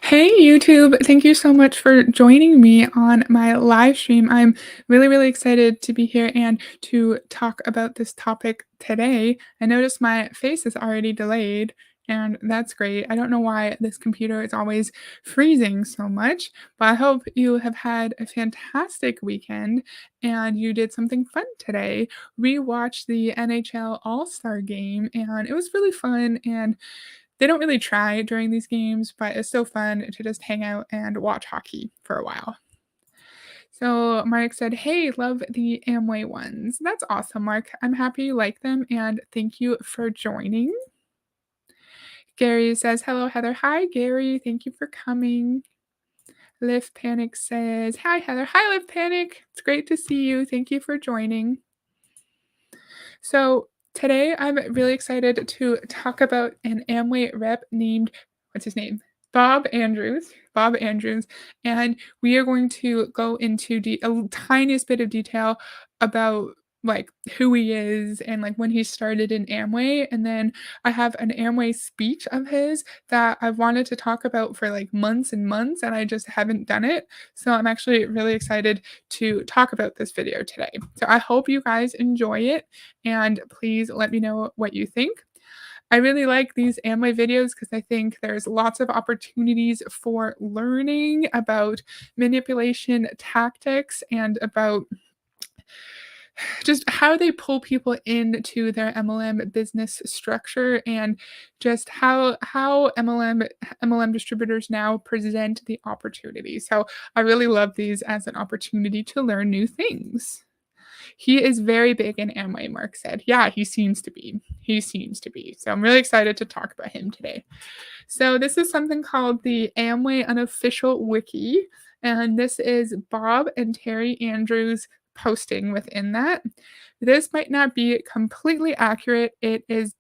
Hey YouTube, thank you so much for joining me on my live stream. I'm really excited to be here and to talk about this topic today. I noticed my face is already delayed, and that's great. I don't know why this computer is always freezing so much, but I hope you have had a fantastic weekend and you did something fun today. We watched the NHL All-Star game and it was really fun, and they don't really try during these games, but it's so fun to just hang out and watch hockey for a while. So Mark said, "Hey, love the Amway ones." That's awesome, Mark. I'm happy you like them and thank you for joining. Gary says, "Hello, Heather." Hi, Gary. Thank you for coming. Live Panic says, "Hi, Heather." Hi, Live Panic. It's great to see you. Thank you for joining. So today I'm really excited to talk about an Amway rep named, what's his name? Bob Andrews. Bob Andrews. And we are going to go into tiniest bit of detail about like who he is and like when he started in Amway. And then I have an Amway speech of his that I've wanted to talk about for like months and months, and I just haven't done it. So I'm actually really excited to talk about this video today. So I hope you guys enjoy it, and please let me know what you think. I really like these Amway videos because I think there's lots of opportunities for learning about manipulation tactics and about just how they pull people into their MLM business structure, and just how MLM distributors now present the opportunity. So I really love these as an opportunity to learn new things. He is very big in Amway, Mark said. Yeah, he seems to be. He seems to be. So I'm really excited to talk about him today. So this is something called the Amway Unofficial Wiki, and this is Bob and Terry Andrews posting within that. This might not be completely accurate. It is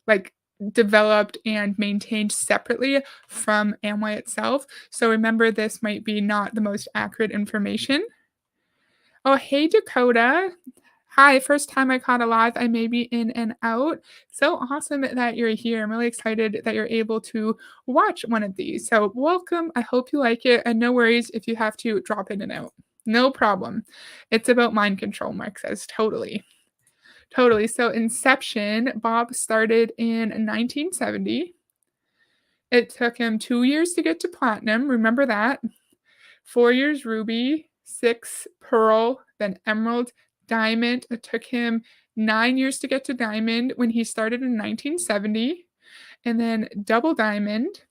like developed and maintained separately from Amway itself. So remember, this might be not the most accurate information. Oh, hey, Dakota. Hi, first time I caught a live. I may be in and out. So awesome that you're here. I'm really excited that you're able to watch one of these. So, welcome. I hope you like it. And no worries if you have to drop in and out. No problem. It's about mind control, Mark says. Totally. Totally. So, Inception, Bob started in 1970. It took him 2 years to get to platinum. Remember that. 4 years ruby, six pearl, then emerald, diamond. It took him 9 years to get to diamond when he started in 1970, and then double diamond.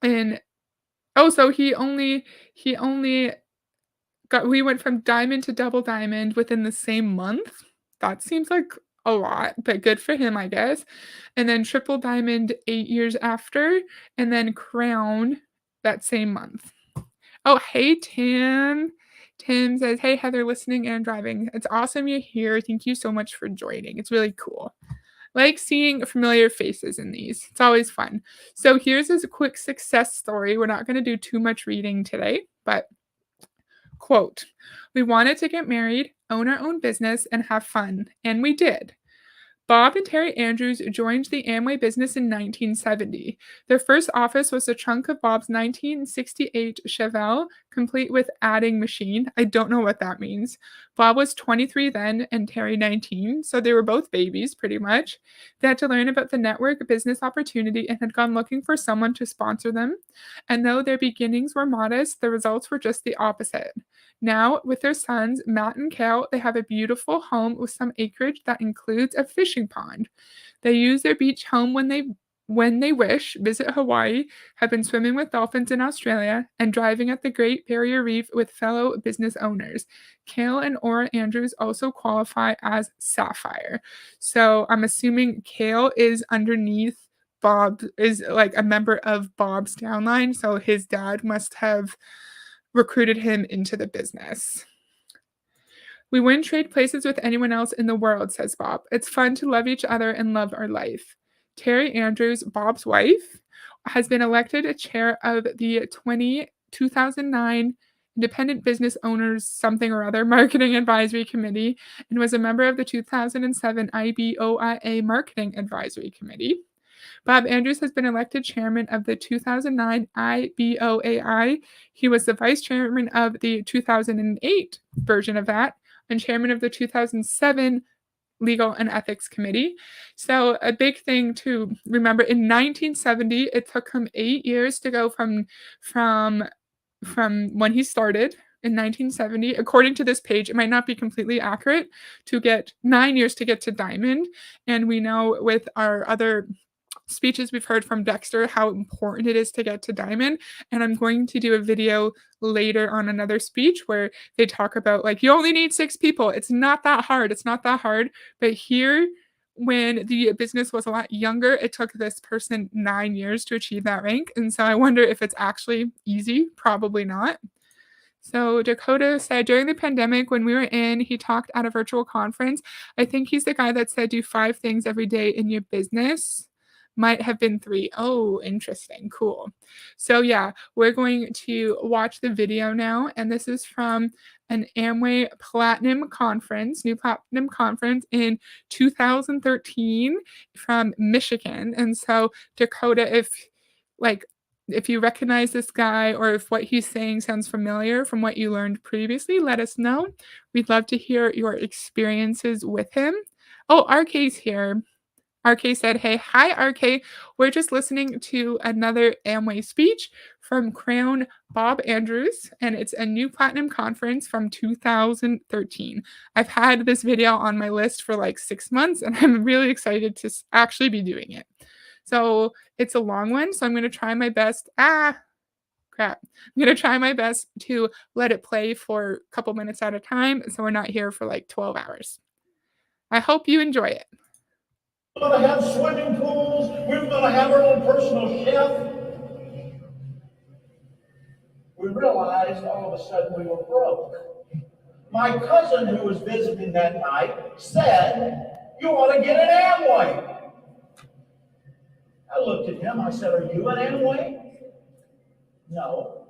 And oh, so he only got we went from diamond to double diamond within the same month. That seems like a lot, but good for him, I guess. And then triple diamond 8 years after, and then crown that same month. Oh, hey, Tim. Tim says, "Hey, Heather, listening and driving. It's awesome you're here. Thank you so much for joining. It's really cool. Like seeing familiar faces in these. It's always fun." So here's a quick success story. We're not going to do too much reading today, but quote, "We wanted to get married, own our own business, and have fun, and we did. Bob and Terry Andrews joined the Amway business in 1970. Their first office was a trunk of Bob's 1968 Chevelle, complete with adding machine. I don't know what that means. Bob was 23 then and Terry 19, so they were both babies pretty much. They had to learn about the network business opportunity and had gone looking for someone to sponsor them. And though their beginnings were modest, the results were just the opposite. Now, with their sons, Matt and Kale, they have a beautiful home with some acreage that includes a fishing pond. They use their beach home when they wish, visit Hawaii, have been swimming with dolphins in Australia, and driving at the Great Barrier Reef with fellow business owners. Kale and Aura Andrews also qualify as Sapphire. So I'm assuming Kale is underneath Bob, is like a member of Bob's downline. So his dad must have recruited him into the business. "We wouldn't trade places with anyone else in the world," says Bob. "It's fun to love each other and love our life." Terry Andrews, Bob's wife, has been elected a chair of the 2009 Independent Business Owners Something or Other Marketing Advisory Committee, and was a member of the 2007 IBOIA Marketing Advisory Committee. Bob Andrews has been elected chairman of the 2009 IBOAI. He was the vice chairman of the 2008 version of that and chairman of the 2007 Legal and Ethics Committee. So a big thing to remember, in 1970, it took him 8 years to go from when he started in 1970. According to this page, it might not be completely accurate, to get 9 years to get to diamond. And we know with our other speeches we've heard from Dexter how important it is to get to diamond. And I'm going to do a video later on another speech where they talk about, like, you only need 6 people. It's not that hard. It's not that hard. But here, when the business was a lot younger, it took this person 9 years to achieve that rank. And so I wonder if it's actually easy. Probably not. So Dakota said, during the pandemic, when we were in, he talked at a virtual conference. I think he's the guy that said do 5 things every day in your business. Might have been 3. Oh, interesting. Cool. So yeah, we're going to watch the video now. And this is from an Amway Platinum Conference, new Platinum Conference in 2013 from Michigan. And so Dakota, if you recognize this guy or if what he's saying sounds familiar from what you learned previously, let us know. We'd love to hear your experiences with him. Oh, RK's here. RK said, hey, hi, RK. We're just listening to another Amway speech from Crown Bob Andrews, and it's a new Platinum Conference from 2013. I've had this video on my list for like 6 months, and I'm really excited to actually be doing it. So it's a long one, so I'm going to try my best. I'm going to try my best to let it play for a couple minutes at a time, so we're not here for like 12 hours. I hope you enjoy it. We're going to have swimming pools. We're going to have our own personal chef. We realized all of a sudden we were broke. My cousin who was visiting that night said, you ought to get an Amway. I looked at him. I said, are you an Amway? No.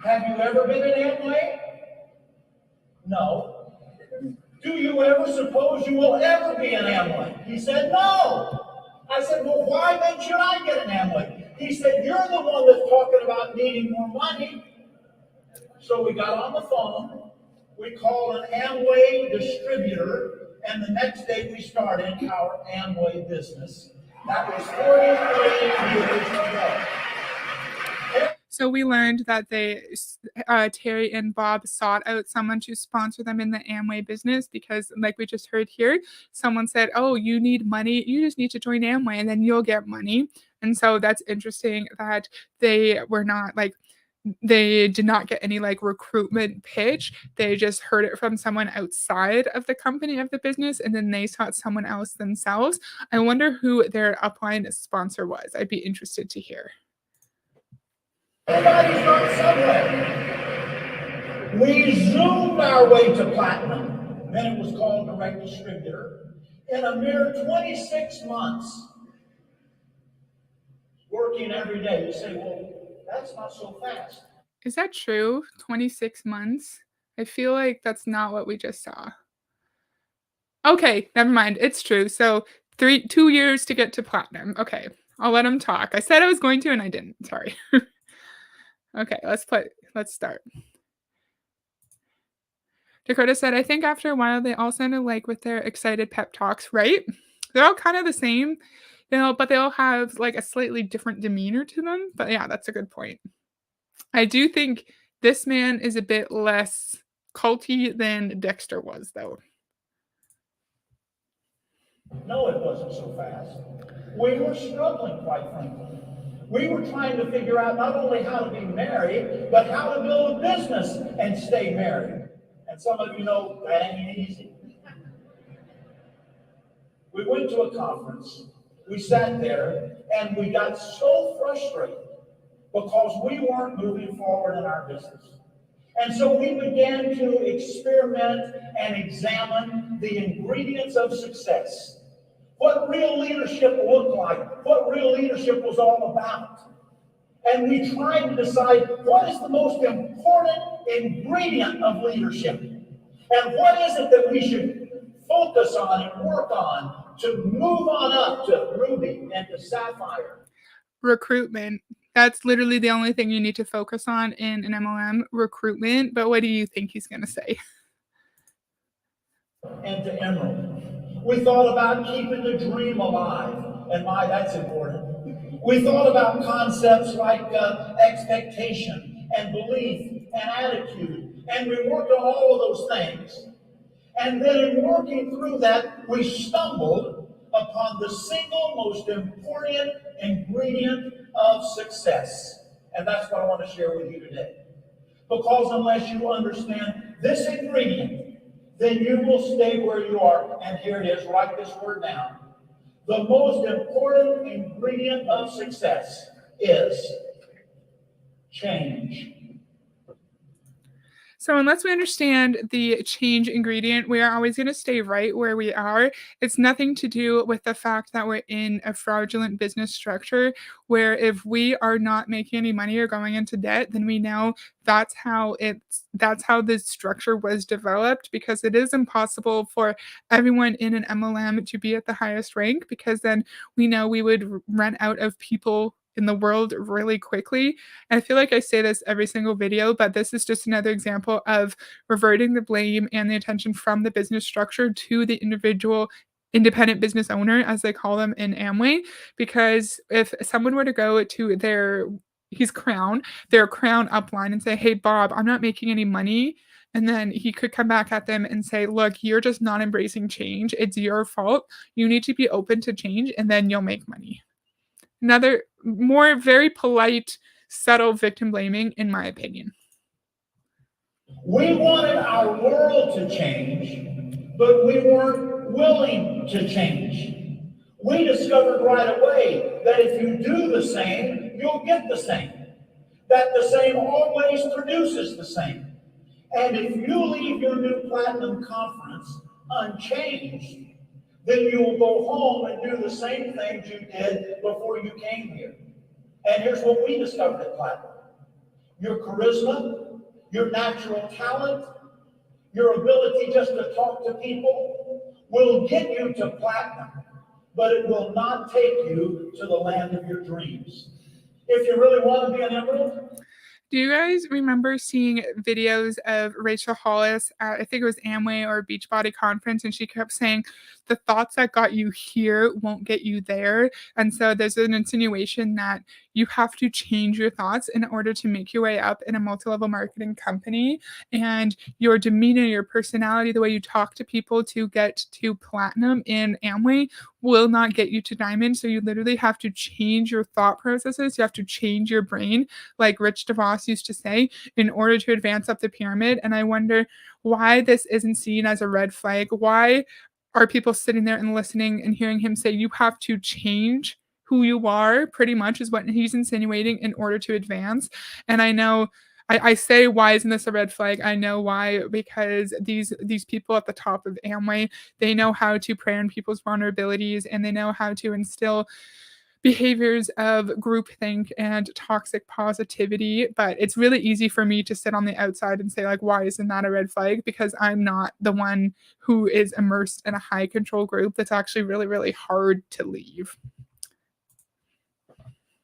Have you ever been an Amway? No. Do you ever suppose you will ever be an Amway? He said, no. I said, well, why then should I get an Amway? He said, you're the one that's talking about needing more money. So we got on the phone. We called an Amway distributor, and the next day we started our Amway business. That was 43 years ago. So we learned that Terry and Bob sought out someone to sponsor them in the Amway business because, like we just heard here, someone said, oh, you need money. You just need to join Amway and then you'll get money. And so that's interesting that they did not get any recruitment pitch. They just heard it from someone outside of the company, of the business, and then they sought someone else themselves. I wonder who their upline sponsor was. I'd be interested to hear. Everybody's gone somewhere. We zoomed our way to platinum. Then it was called direct distributor. In a mere 26 months, working every day. You say, well, that's not so fast. Is that true? 26 months? I feel like that's not what we just saw. Okay, never mind. It's true. So 2 years to get to platinum. Okay, I'll let him talk. I said I was going to and I didn't. Sorry. Okay, let's start. Dakota said, I think after a while they all sounded like with their excited pep talks, right? They're all kind of the same, but they all have a slightly different demeanor to them. But yeah, that's a good point. I do think this man is a bit less culty than Dexter was, though. No, it wasn't so fast. We were struggling, quite frankly. We were trying to figure out not only how to be married, but how to build a business and stay married. And some of you know that ain't easy. We went to a conference, we sat there, and we got so frustrated because we weren't moving forward in our business. And so we began to experiment and examine the ingredients of success. What real leadership looked like, what real leadership was all about. And we tried to decide what is the most important ingredient of leadership. And what is it that we should focus on and work on to move on up to ruby and to sapphire. Recruitment. That's literally the only thing you need to focus on in an MLM, recruitment. But what do you think he's going to say? And to emerald. We thought about keeping the dream alive, and that's important. We thought about concepts like expectation and belief and attitude, and we worked on all of those things. And then in working through that, we stumbled upon the single most important ingredient of success. And that's what I want to share with you today. Because unless you understand this ingredient, then you will stay where you are. And here it is, write this word down. The most important ingredient of success is change. So unless we understand the change ingredient, we are always going to stay right where we are. It's nothing to do with the fact that we're in a fraudulent business structure where if we are not making any money or going into debt, then we know that's how this structure was developed, because it is impossible for everyone in an MLM to be at the highest rank, because then we know we would run out of people in the world really quickly. And I feel like I say this every single video, but this is just another example of reverting the blame and the attention from the business structure to the individual independent business owner, as they call them in Amway. Because if someone were to go to their crown upline and say, "Hey, Bob, I'm not making any money," and then he could come back at them and say, "Look, you're just not embracing change. It's your fault. You need to be open to change, and then you'll make money." Another more very polite, subtle victim blaming, in my opinion. We wanted our world to change, but we weren't willing to change. We discovered right away that if you do the same, you'll get the same. That the same always produces the same. And if you leave your new platinum conference unchanged, then you will go home and do the same things you did before you came here. And here's what we discovered at Platinum. Your charisma, your natural talent, your ability just to talk to people will get you to Platinum, but it will not take you to the land of your dreams. If you really want to be an emerald. Do you guys remember seeing videos of Rachel Hollis at, I think it was Amway or Beachbody conference, and she kept saying, the thoughts that got you here won't get you there. And so there's an insinuation that you have to change your thoughts in order to make your way up in a multi-level marketing company. And your demeanor, your personality, the way you talk to people to get to platinum in Amway will not get you to diamond. So you literally have to change your thought processes. You have to change your brain, like Rich DeVos used to say, in order to advance up the pyramid. And I wonder why this isn't seen as a red flag. Why are people sitting there and listening and hearing him say you have to change who you are, pretty much is what he's insinuating, in order to advance. And I know I say, why isn't this a red flag? I know why, because these people at the top of Amway, they know how to prey on people's vulnerabilities, and they know how to instill behaviors of groupthink and toxic positivity. But it's really easy for me to sit on the outside and say, like, why isn't that a red flag? Because I'm not the one who is immersed in a high control group that's actually really, really hard to leave.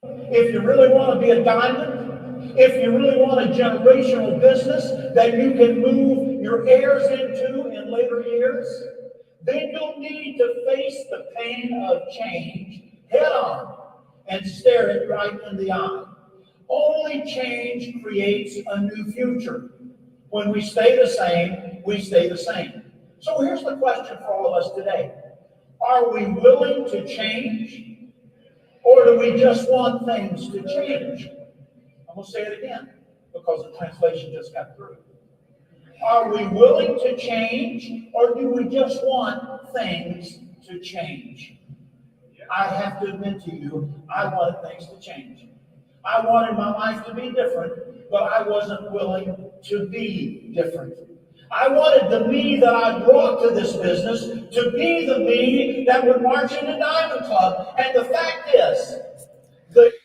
If you really want to be a diamond, if you really want a generational business that you can move your heirs into in later years, then you'll need to face the pain of change head on and stare it right in the eye. Only change creates a new future. When we stay the same, we stay the same. So here's the question for all of us today. Are we willing to change, or do we just want things to change? I'm going to say it again because the translation just got through. Are we willing to change, or do we just want things to change? I have to admit to you, I wanted things to change. I wanted my life to be different, but I wasn't willing to be different. I wanted the me that I brought to this business to be the me that would march in the Diamond Club. And the fact is,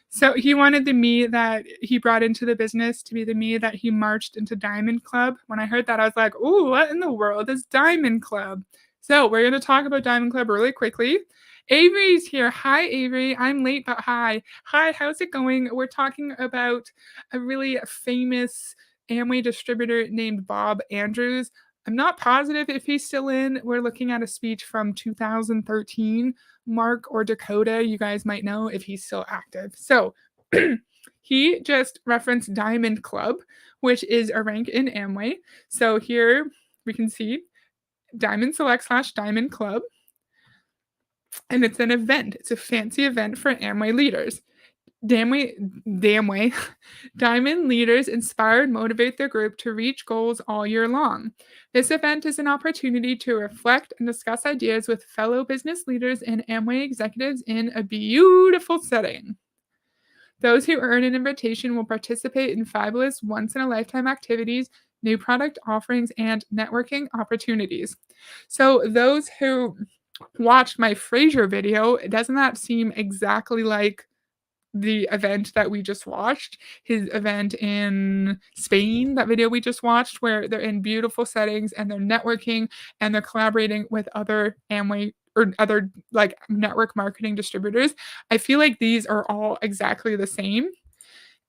so he wanted the me that he brought into the business to be the me that he marched into Diamond Club. When I heard that, I was like, ooh, what in the world is Diamond Club? So we're going to talk about Diamond Club really quickly. Avery's here. Hi, Avery. I'm late, but hi. Hi, how's it going? We're talking about a really famous Amway distributor named Bob Andrews. I'm not positive if he's still in. We're looking at a speech from 2013. Mark or Dakota, you guys might know if he's still active. So he just referenced Diamond Club, which is a rank in Amway. So here we can see Diamond Select / Diamond Club. And it's an event. It's a fancy event for Amway leaders. Diamond leaders inspire and motivate their group to reach goals all year long. This event is an opportunity to reflect and discuss ideas with fellow business leaders and Amway executives in a beautiful setting. Those who earn an invitation will participate in fabulous once-in-a-lifetime activities, new product offerings, and networking opportunities. So those who watched my Frasier video, doesn't that seem exactly like the event that we just watched? His event in Spain, that video we just watched, where they're in beautiful settings and they're networking and they're collaborating with other Amway or other like network marketing distributors. I feel like these are all exactly the same.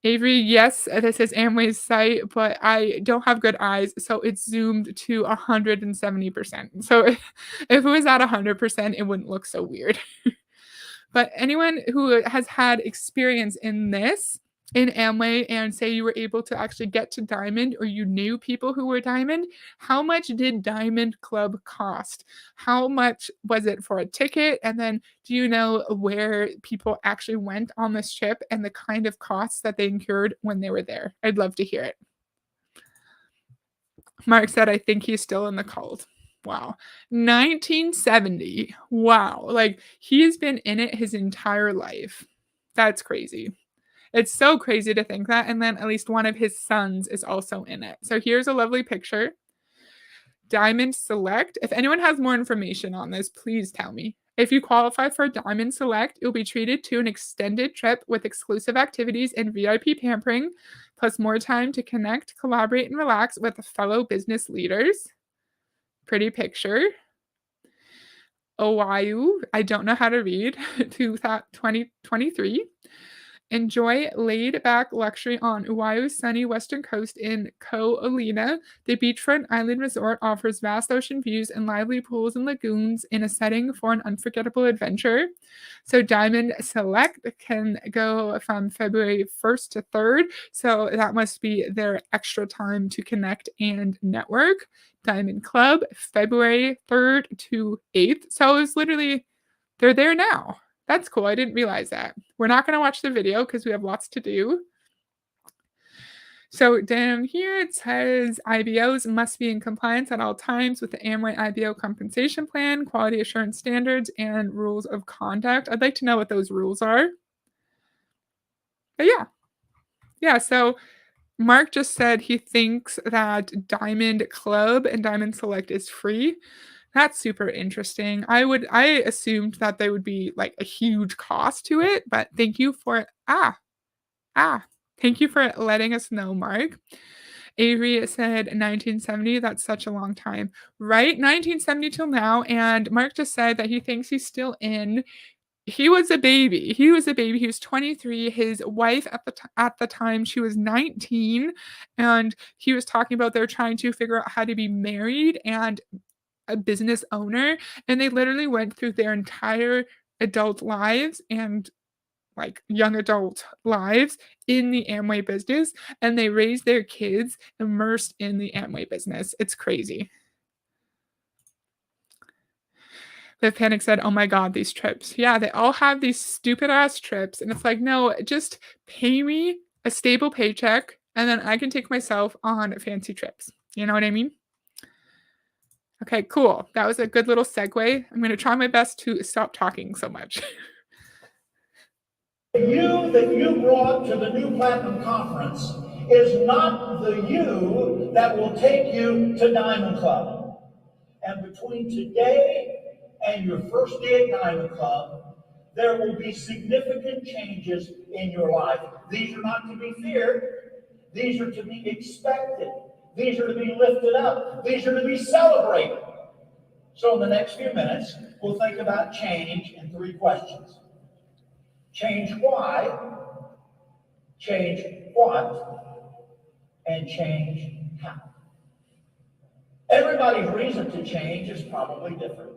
Avery, yes, this is Amway's site, but I don't have good eyes, so it's zoomed to 170%. So if it was at 100%, it wouldn't look so weird. But anyone who has had experience in this, in Amway, and say you were able to actually get to Diamond or you knew people who were Diamond, how much did Diamond Club cost? How much was it for a ticket? And then do you know where people actually went on this trip and the kind of costs that they incurred when they were there? I'd love to hear it. Mark said, I think he's still in the cult. Wow. 1970. Wow. Like he's been in it his entire life. That's crazy. It's so crazy to think that. And then at least one of his sons is also in it. So here's a lovely picture. Diamond Select. If anyone has more information on this, please tell me. If you qualify for Diamond Select, you'll be treated to an extended trip with exclusive activities and VIP pampering, plus more time to connect, collaborate, and relax with fellow business leaders. Pretty picture. Oahu, I don't know how to read, 2023. Enjoy laid-back luxury on Oahu's sunny western coast in Ko Olina. The beachfront island resort offers vast ocean views and lively pools and lagoons in a setting for an unforgettable adventure. So Diamond Select can go from February 1st to 3rd. So that must be their extra time to connect and network. Diamond Club, February 3rd to 8th. So it's literally, they're there now. That's cool. I didn't realize that. We're not going to watch the video because we have lots to do. So down here it says IBOs must be in compliance at all times with the Amway IBO compensation plan, quality assurance standards, and rules of conduct. I'd like to know what those rules are. But yeah. So Mark just said he thinks that Diamond Club and Diamond Select is free. That's super interesting. I assumed that there would be like a huge cost to it, but thank you for thank you for letting us know, Mark. Avery said 1970. That's such a long time, right? 1970 till now. And Mark just said that he thinks he's still in. He was a baby. He was 23. His wife at the time, she was 19, and he was talking about they're trying to figure out how to be married and a business owner, and they literally went through their entire adult lives and like young adult lives in the Amway business, and they raised their kids immersed in the Amway business. It's crazy. Viv Panic said, oh my God, these trips. Yeah, they all have these stupid ass trips. And it's like, no, just pay me a stable paycheck and then I can take myself on fancy trips. You know what I mean? Okay, cool. That was a good little segue. I'm going to try my best to stop talking so much. The you that you brought to the New Platinum Conference is not the you that will take you to Diamond Club. And between today and your first day at Diamond Club, there will be significant changes in your life. These are not to be feared. These are to be expected. These are to be lifted up. These are to be celebrated. So in the next few minutes, we'll think about change in 3 questions. Change why, change what, and change how. Everybody's reason to change is probably different.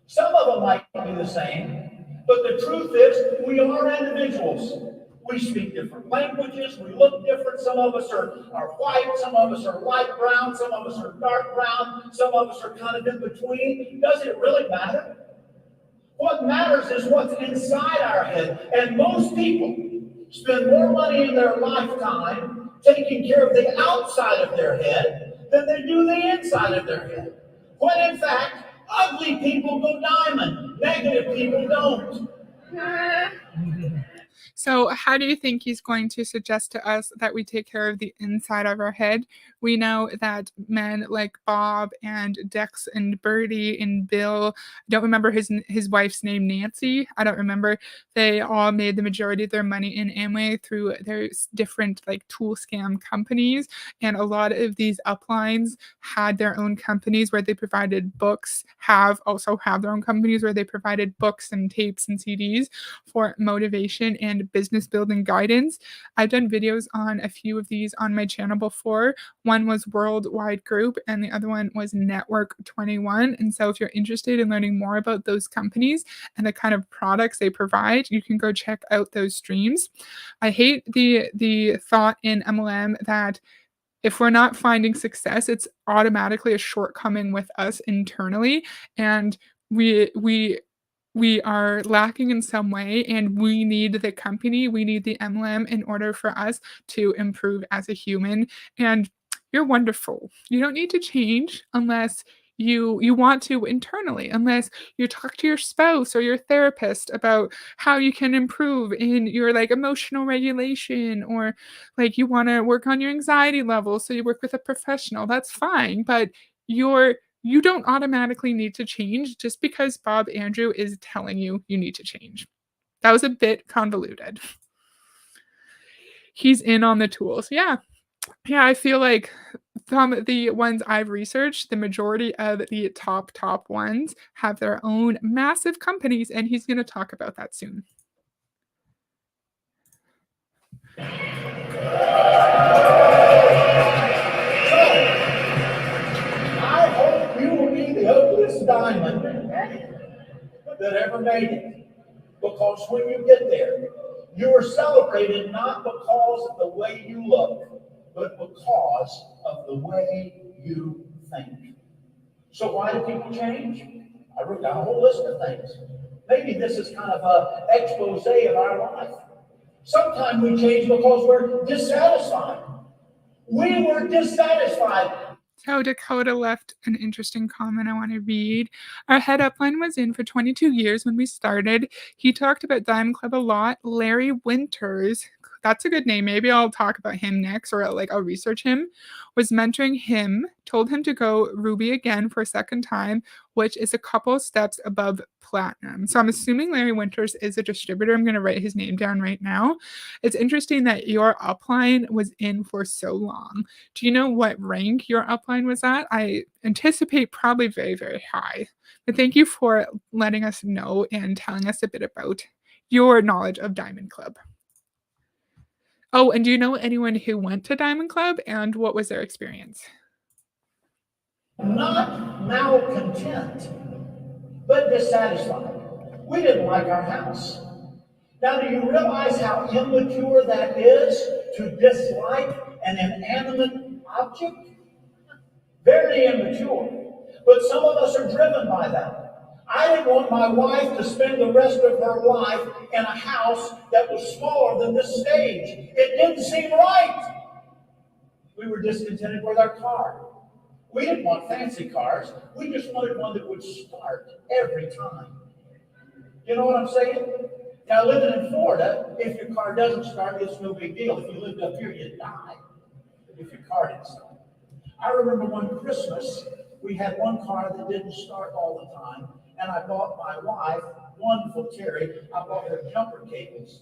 Some of them might be the same, but the truth is we are individuals. We speak different languages, we look different. Some of us are white, some of us are light brown, some of us are dark brown, some of us are kind of in between. Does it really matter? What matters is what's inside our head. And most people spend more money in their lifetime taking care of the outside of their head than they do the inside of their head. When in fact, ugly people go diamond, negative people don't. So, how do you think he's going to suggest to us that we take care of the inside of our head? We know that men like Bob and Dex and Bertie and Bill, I don't remember his wife's name, Nancy. I don't remember. They all made the majority of their money in Amway through their different like tool scam companies, and a lot of these uplines had their own companies where they provided books. Also have their own companies where they provided books and tapes and CDs for motivation and business building guidance. I've done videos on a few of these on my channel before. One was Worldwide Group and the other one was Network 21. And so if you're interested in learning more about those companies and the kind of products they provide, you can go check out those streams. I hate the thought in MLM that if we're not finding success, it's automatically a shortcoming with us internally, and we are lacking in some way, and we need the company, we need the MLM in order for us to improve as a human. And you're wonderful. You don't need to change unless you want to internally, unless you talk to your spouse or your therapist about how you can improve in your like emotional regulation, or like you want to work on your anxiety level, so you work with a professional. That's fine, but you don't automatically need to change just because Bob Andrew is telling you you need to change. That was a bit convoluted. He's in on the tools. Yeah. Yeah, I feel like from the ones I've researched, the majority of the top ones have their own massive companies, and he's going to talk about that soon. I hope you will be the ugliest diamond that ever made it. Because when you get there, you are celebrated not because of the way you look, but because of the way you think. So why do people change? I wrote down a whole list of things. Maybe this is kind of an expose of our life. Sometimes we change because we're dissatisfied. We were dissatisfied. So Dakota left an interesting comment I want to read. Our head upline was in for 22 years when we started. He talked about Diamond Club a lot. Larry Winters, that's a good name. Maybe I'll talk about him next, or I'll research him. Was mentoring him, told him to go Ruby again for a second time, which is a couple steps above platinum. So I'm assuming Larry Winters is a distributor. I'm going to write his name down right now. It's interesting that your upline was in for so long. Do you know what rank your upline was at? I anticipate probably very, very high. But thank you for letting us know and telling us a bit about your knowledge of Diamond Club. Oh, and do you know anyone who went to Diamond Club, and what was their experience? Not malcontent, but dissatisfied. We didn't like our house. Now, do you realize how immature that is, to dislike an inanimate object? Very immature. But some of us are driven by that. I didn't want my wife to spend the rest of her life in a house that was smaller than this stage. It didn't seem right. We were discontented with our car. We didn't want fancy cars. We just wanted one that would start every time. You know what I'm saying? Now, living in Florida, if your car doesn't start, it's no big deal. If you lived up here, you'd die if your car didn't start. I remember one Christmas, we had one car that didn't start all the time, and I bought my wife, wonderful Terry, I bought her jumper cables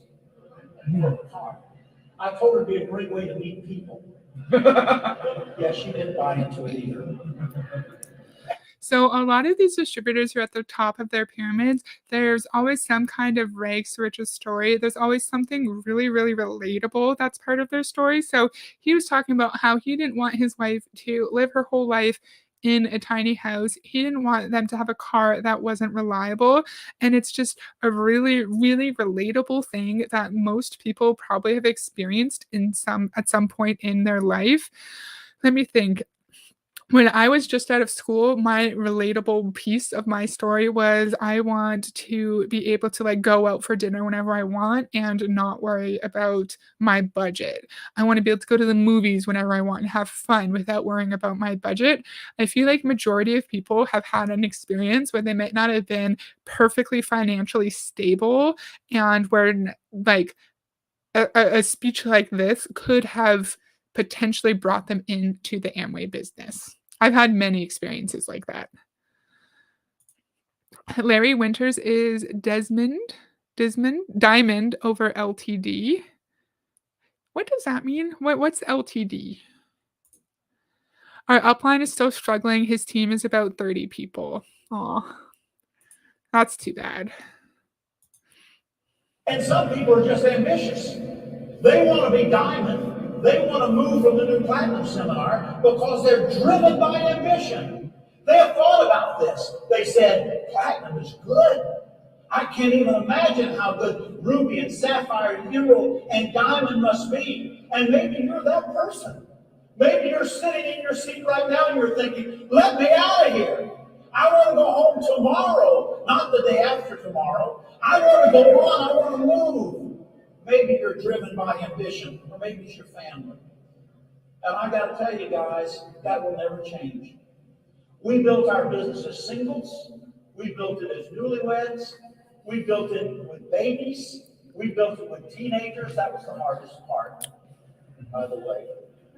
for the car. I told her it'd be a great way to meet people. Yeah, she didn't buy into it either. So a lot of these distributors who are at the top of their pyramids, there's always some kind of rags to riches story. There's always something really, really relatable that's part of their story. So he was talking about how he didn't want his wife to live her whole life in a tiny house. He didn't want them to have a car that wasn't reliable. And it's just a really, really relatable thing that most people probably have experienced at some point in their life. Let me think. When I was just out of school, my relatable piece of my story was I want to be able to, like, go out for dinner whenever I want and not worry about my budget. I wanna be able to go to the movies whenever I want and have fun without worrying about my budget. I feel like majority of people have had an experience where they might not have been perfectly financially stable and where like, a speech like this could have potentially brought them into the Amway business. I've had many experiences like that. Larry Winters is Desmond Diamond over LTD. What does that mean? What's LTD? Our upline is still struggling. His team is about 30 people. Aw, that's too bad. And some people are just ambitious. They want to be diamond. They want to move from the new platinum seminar because they're driven by ambition. They have thought about this. They said, platinum is good. I can't even imagine how good ruby and sapphire and emerald and diamond must be. And maybe you're that person. Maybe you're sitting in your seat right now and you're thinking, let me out of here. I want to go home tomorrow, not the day after tomorrow. I want to go on. I want to move. Maybe you're driven by ambition, or maybe it's your family. And I got to tell you guys, that will never change. We built our business as singles. We built it as newlyweds. We built it with babies. We built it with teenagers. That was the hardest part, by the way.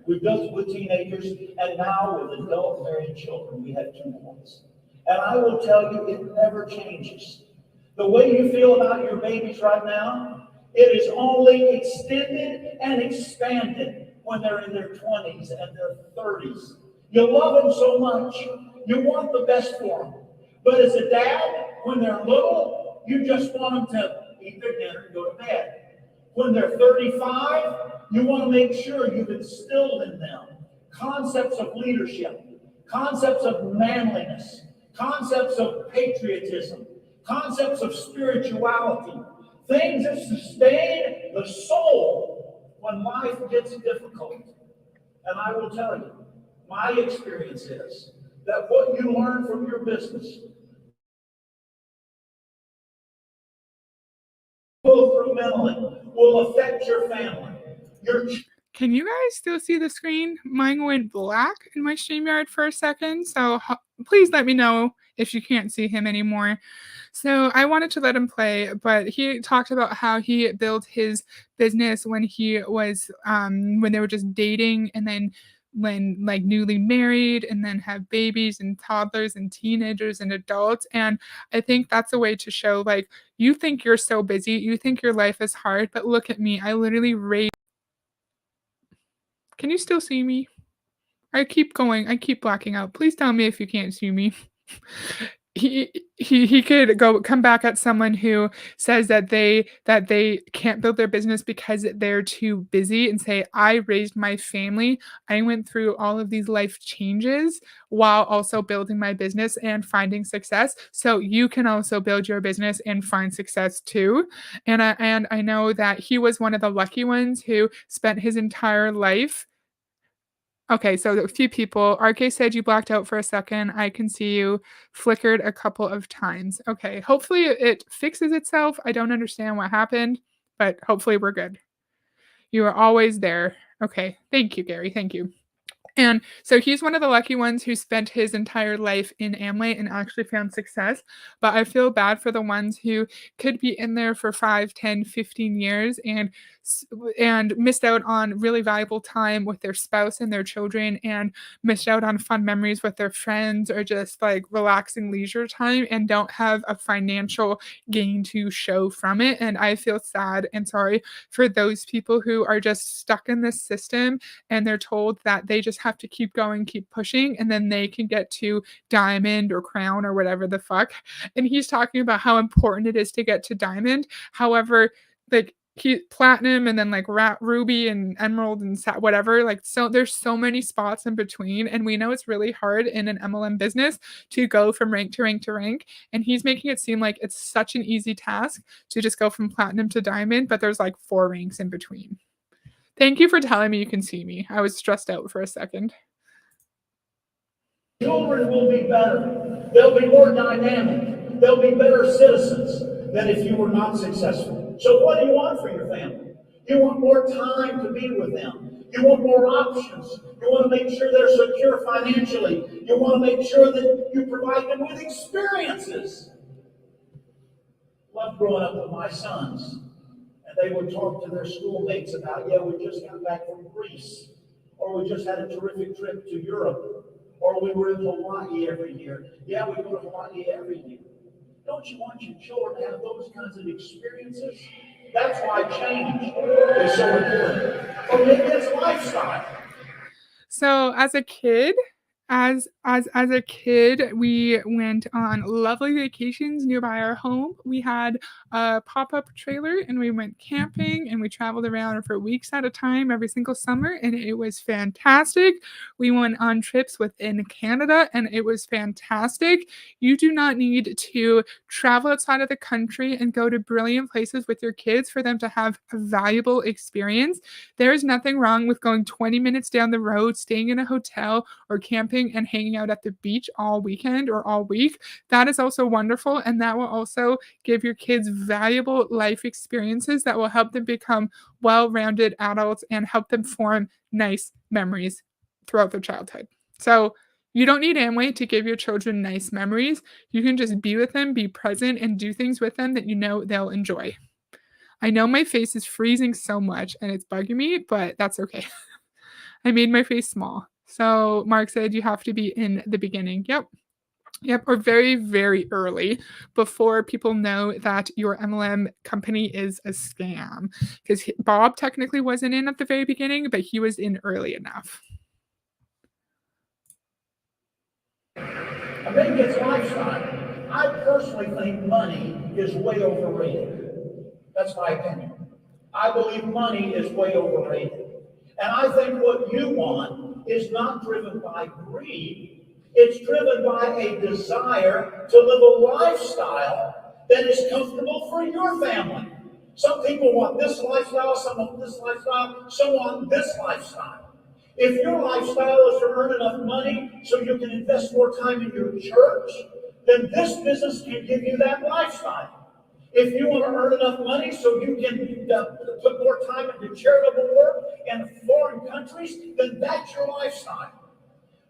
We built it with teenagers, and now with adult married children, we have 2 boys. And I will tell you, it never changes. The way you feel about your babies right now, it is only extended and expanded when they're in their 20s and their 30s. You love them so much. You want the best for them. But as a dad, when they're little, you just want them to eat their dinner and go to bed. When they're 35, you want to make sure you've instilled in them concepts of leadership, concepts of manliness, concepts of patriotism, concepts of spirituality, things that sustain the soul when life gets difficult. And I will tell you, my experience is that what you learn from your business go through mentally will affect your family. Can you guys still see the screen? Mine went black in my StreamYard for a second, so please let me know if you can't see him anymore. So I wanted to let him play, but he talked about how he built his business when he was when they were just dating, and then when like newly married, and then have babies and toddlers and teenagers and adults. And I think that's a way to show, like, you think you're so busy, you think your life is hard, but look at me. I literally raised. Can you still see me? I keep going. I keep blacking out. Please tell me if you can't see me. He could come back at someone who says that they can't build their business because they're too busy, and say, I raised my family. I went through all of these life changes while also building my business and finding success. So you can also build your business and find success too. And I know that he was one of the lucky ones who spent his entire life. Okay, so a few people. RK said you blacked out for a second. I can see you flickered a couple of times. Okay, hopefully it fixes itself. I don't understand what happened, but hopefully we're good. You are always there. Okay, thank you, Gary. Thank you. And so he's one of the lucky ones who spent his entire life in Amway and actually found success. But I feel bad for the ones who could be in there for 5, 10, 15 years and missed out on really valuable time with their spouse and their children, and missed out on fun memories with their friends, or just like relaxing leisure time, and don't have a financial gain to show from it. And I feel sad and sorry for those people who are just stuck in this system, and they're told that they just have to keep going, keep pushing, and then they can get to diamond or crown or whatever the fuck. And he's talking about how important it is to get to diamond. However, like he platinum and then like ruby and emerald and whatever, like, so there's so many spots in between, and we know it's really hard in an MLM business to go from rank to rank to rank, and he's making it seem like it's such an easy task to just go from platinum to diamond, but there's like 4 ranks in between. Thank you for telling me you can see me. I was stressed out for a second. Children will be better. They'll be more dynamic. They'll be better citizens than if you were not successful. So what do you want for your family? You want more time to be with them. You want more options. You want to make sure they're secure financially. You want to make sure that you provide them with experiences. Loved growing up with my sons, and they would talk to their schoolmates about, yeah, we just got back from Greece, or we just had a terrific trip to Europe, or we were in Hawaii every year. Yeah, we go to Hawaii every year. Don't you want your children to have those kinds of experiences? That's why change is so important. Or maybe it's lifestyle. So as a kid, as a kid, we went on lovely vacations nearby our home. We had a pop-up trailer and we went camping and we traveled around for weeks at a time every single summer, and it was fantastic. We went on trips within Canada and it was fantastic. You do not need to travel outside of the country and go to brilliant places with your kids for them to have a valuable experience. There is nothing wrong with going 20 minutes down the road, staying in a hotel or camping and hanging out at the beach all weekend or all week. That is also wonderful. And that will also give your kids valuable life experiences that will help them become well rounded adults and help them form nice memories throughout their childhood. So, you don't need Amway to give your children nice memories. You can just be with them, be present, and do things with them that you know they'll enjoy. I know my face is freezing so much and it's bugging me, but that's okay. I made my face small. So Mark said you have to be in the beginning. Yep. Yep. Or very, very early before people know that your MLM company is a scam. Because Bob technically wasn't in at the very beginning, but he was in early enough. Maybe it's lifestyle. I personally think money is way overrated. That's my opinion. I believe money is way overrated. And I think what you want is not driven by greed. It's driven by a desire to live a lifestyle that is comfortable for your family. Some people want this lifestyle, some want this lifestyle, some want this lifestyle. If your lifestyle is to earn enough money so you can invest more time in your church, then this business can give you that lifestyle. If you want to earn enough money so you can put more time into charitable work in foreign countries, then that's your lifestyle.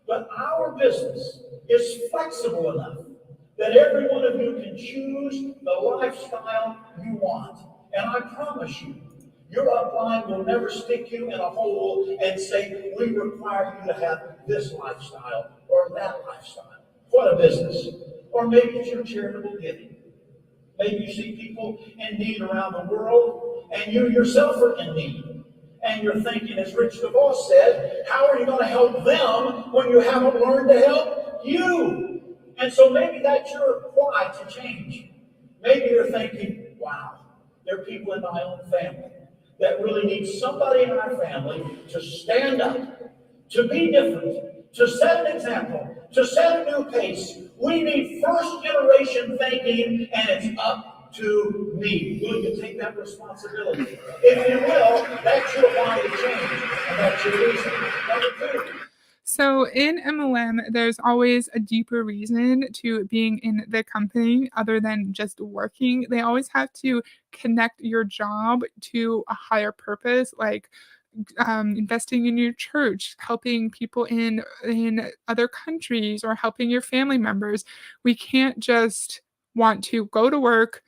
But our business is flexible enough that every one of you can choose the lifestyle you want. And I promise you, your upline will never stick you in a hole and say, we require you to have this lifestyle or that lifestyle. What a business. Or maybe it's your charitable giving. Maybe you see people in need around the world, and you yourself are in need. And you're thinking, as Rich DeVos said, how are you going to help them when you haven't learned to help you? And so maybe that's your why to change. Maybe you're thinking, wow, there are people in my own family that really need somebody in our family to stand up, to be different, to set an example, to set a new pace. We need first generation thinking, and it's up to me. Will you take that responsibility? If you will, that's your why to change, and that's your reason. Number 2. So in MLM, there's always a deeper reason to being in the company other than just working. They always have to connect your job to a higher purpose, like investing in your church, helping people in other countries, or helping your family members. We can't just want to go to work,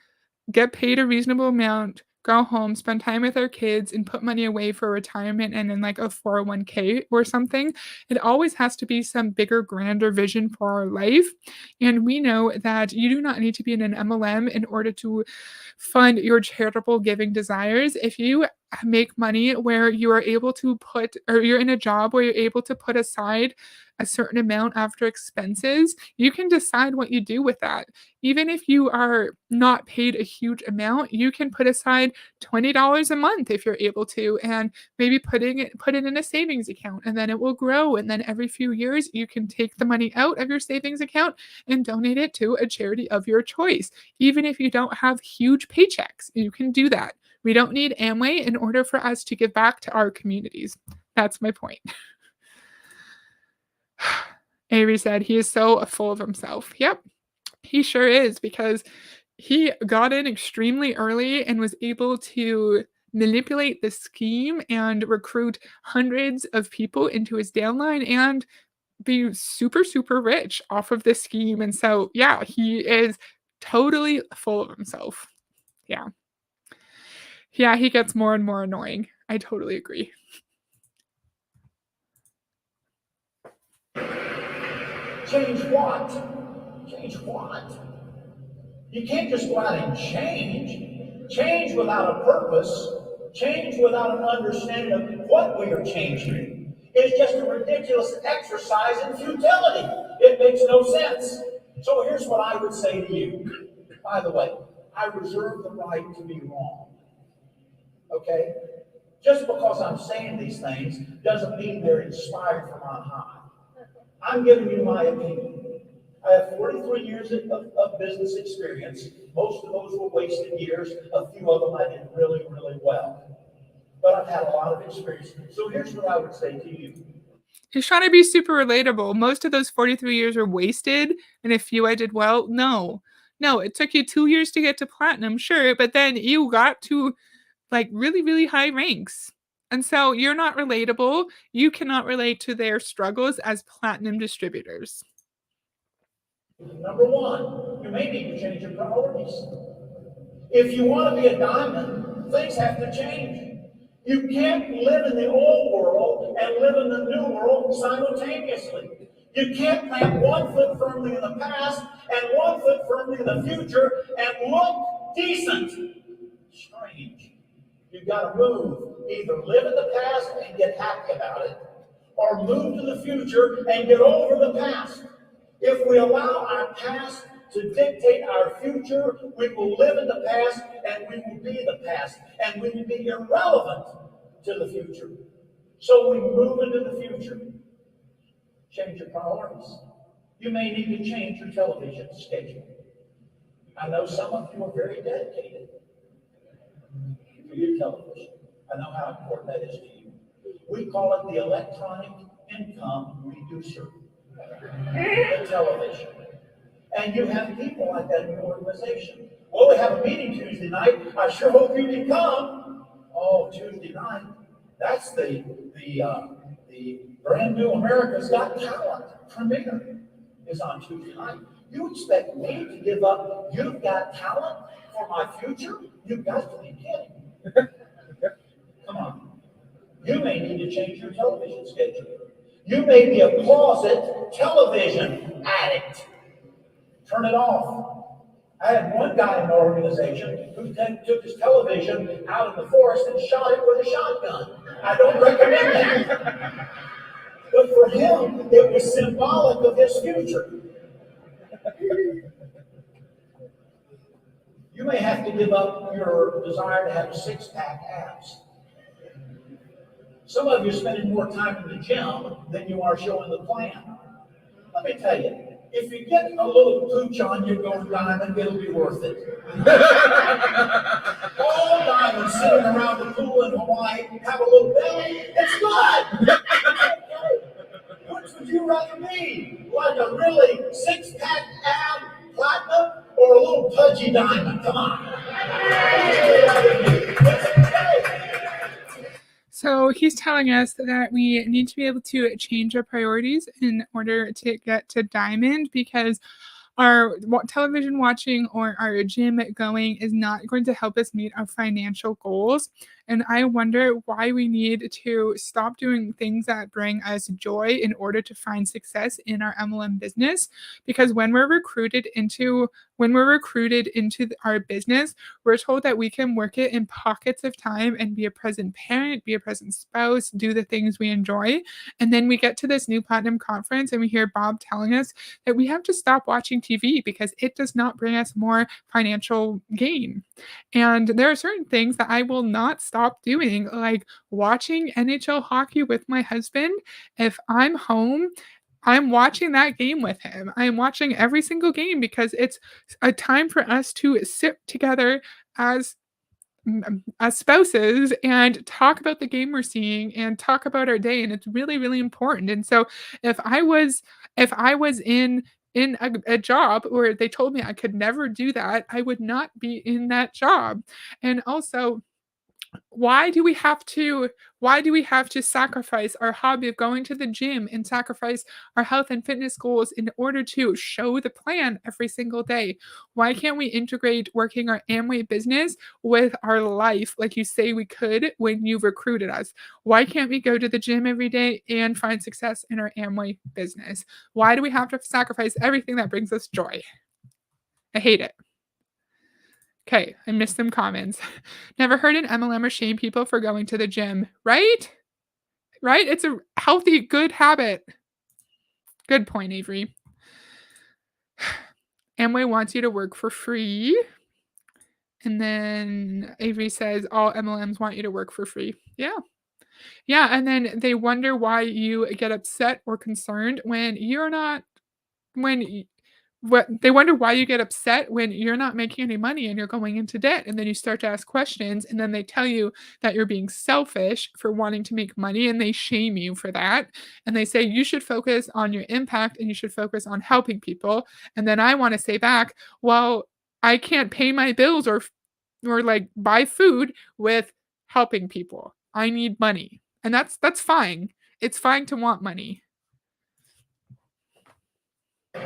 get paid a reasonable amount, go home, spend time with our kids, and put money away for retirement and in like a 401k or something. It always has to be some bigger, grander vision for our life. And we know that you do not need to be in an MLM in order to fund your charitable giving desires. If you make money where you are able to put, or you're in a job where you're able to put aside a certain amount after expenses, you can decide what you do with that. Even if you are not paid a huge amount, you can put aside $20 a month if you're able to, and maybe put it in a savings account, and then it will grow, and then every few years you can take the money out of your savings account and donate it to a charity of your choice. Even if you don't have huge paychecks, you can do that. We don't need Amway in order for us to give back to our communities. That's my point. Avery said he is so full of himself. Yep, he sure is, because he got in extremely early and was able to manipulate the scheme and recruit hundreds of people into his downline and be super, super rich off of this scheme. And so, yeah, he is totally full of himself. Yeah. Yeah, he gets more and more annoying. I totally agree. Change what? Change what? You can't just go out and change. Change without a purpose, change without an understanding of what we are changing is just a ridiculous exercise in futility. It makes no sense. So here's what I would say to you. By the way, I reserve the right to be wrong. Okay? Just because I'm saying these things doesn't mean they're inspired from on high. I'm giving you my opinion. I have 43 years of business experience. Most of those were wasted years. A few of them I did really, really well. But I've had a lot of experience. So here's what I would say to you. He's trying to be super relatable. Most of those 43 years are wasted, and a few I did well. No, no, it took you 2 years to get to platinum, sure, but then you got to like really, really high ranks. And so you're not relatable. You cannot relate to their struggles as platinum distributors. Number one, you may need to change your priorities. If you want to be a diamond, things have to change. You can't live in the old world and live in the new world simultaneously. You can't plant one foot firmly in the past and one foot firmly in the future and look decent. Strange. You've got to move. Either live in the past and get happy about it, or move to the future and get over the past. If we allow our past to dictate our future, we will live in the past and we will be the past, and we will be irrelevant to the future. So we move into the future. Change your priorities. You may need to change your television schedule. I know some of you are very dedicated to your television. I know how important that is to you. We call it the electronic income reducer, the television. And you have people like that in your organization. Well, we have a meeting Tuesday night. I sure hope you can come. Oh, Tuesday night. That's the brand new America's Got Talent premiere is on Tuesday night. You expect me to give up You've Got Talent for my future? You've got to be kidding. Come on. You may need to change your television schedule. You may be a closet television addict. Turn it off. I had one guy in my organization who took his television out in the forest and shot it with a shotgun. I don't recommend that. But for him, it was symbolic of his future. You may have to give up your desire to have a six-pack abs. Some of you are spending more time in the gym than you are showing the plan. Let me tell you, if you get a little pooch on you going diamond, it'll be worth it. All diamonds sitting around the pool in Hawaii have a little belly. It's good. Which would you rather be? Like a really six-pack ab platinum or a little pudgy diamond? Come on. So he's telling us that we need to be able to change our priorities in order to get to diamond, because our television watching or our gym going is not going to help us meet our financial goals. And I wonder why we need to stop doing things that bring us joy in order to find success in our MLM business. Because when we're recruited into When we're recruited into our business, we're told that we can work it in pockets of time and be a present parent, be a present spouse, do the things we enjoy. And then we get to this new platinum conference and we hear Bob telling us that we have to stop watching TV because it does not bring us more financial gain. And there are certain things that I will not stop doing, like watching NHL hockey with my husband. If I'm home, I'm watching that game with him. I am watching every single game because it's a time for us to sit together as as spouses and talk about the game we're seeing and talk about our day, and it's really really important. And so if I was in a job where they told me I could never do that, I would not be in that job. And also, why do we have to sacrifice our hobby of going to the gym and sacrifice our health and fitness goals in order to show the plan every single day? Why can't we integrate working our Amway business with our life like you say we could when you recruited us? Why can't we go to the gym every day and find success in our Amway business? Why do we have to sacrifice everything that brings us joy? I hate it. Okay, I missed some comments. Never heard an MLM shame people for going to the gym, right? Right? It's a healthy, good habit. Good point, Avery. Amway wants you to work for free. And then Avery says all MLMs want you to work for free. Yeah. Yeah. And then they wonder why you get upset or concerned when you're not, when what they wonder why you get upset when you're not making any money and you're going into debt, and then you start to ask questions and then they tell you that you're being selfish for wanting to make money and they shame you for that, and they say you should focus on your impact and you should focus on helping people. And then I want to say back, well, I can't pay my bills or like buy food with helping people. I need money, and that's fine. It's fine to want money. You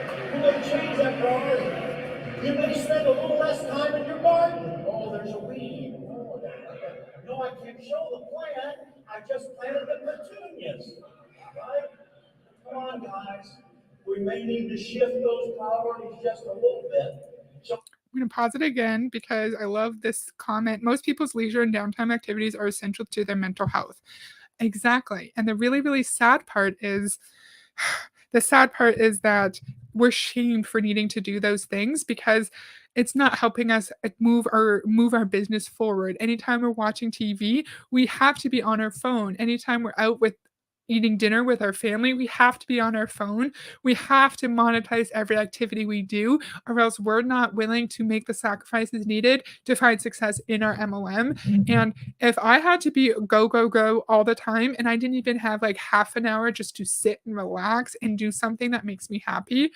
may change that priority. You may spend a little less time in your garden. Oh, there's a weed. Oh, no, I can't show the plant. I just planted the petunias. Right? Come on, guys. We may need to shift those priorities just a little bit. So I'm going to pause it again because I love this comment. Most people's leisure and downtime activities are essential to their mental health. Exactly. And the really, really sad part is that we're shamed for needing to do those things because it's not helping us move our business forward. Anytime we're watching TV, we have to be on our phone. Anytime we're out with eating dinner with our family, we have to be on our phone. We have to monetize every activity we do, or else we're not willing to make the sacrifices needed to find success in our MLM. And if I had to be go, go, go all the time and I didn't even have like half an hour just to sit and relax and do something that makes me happy,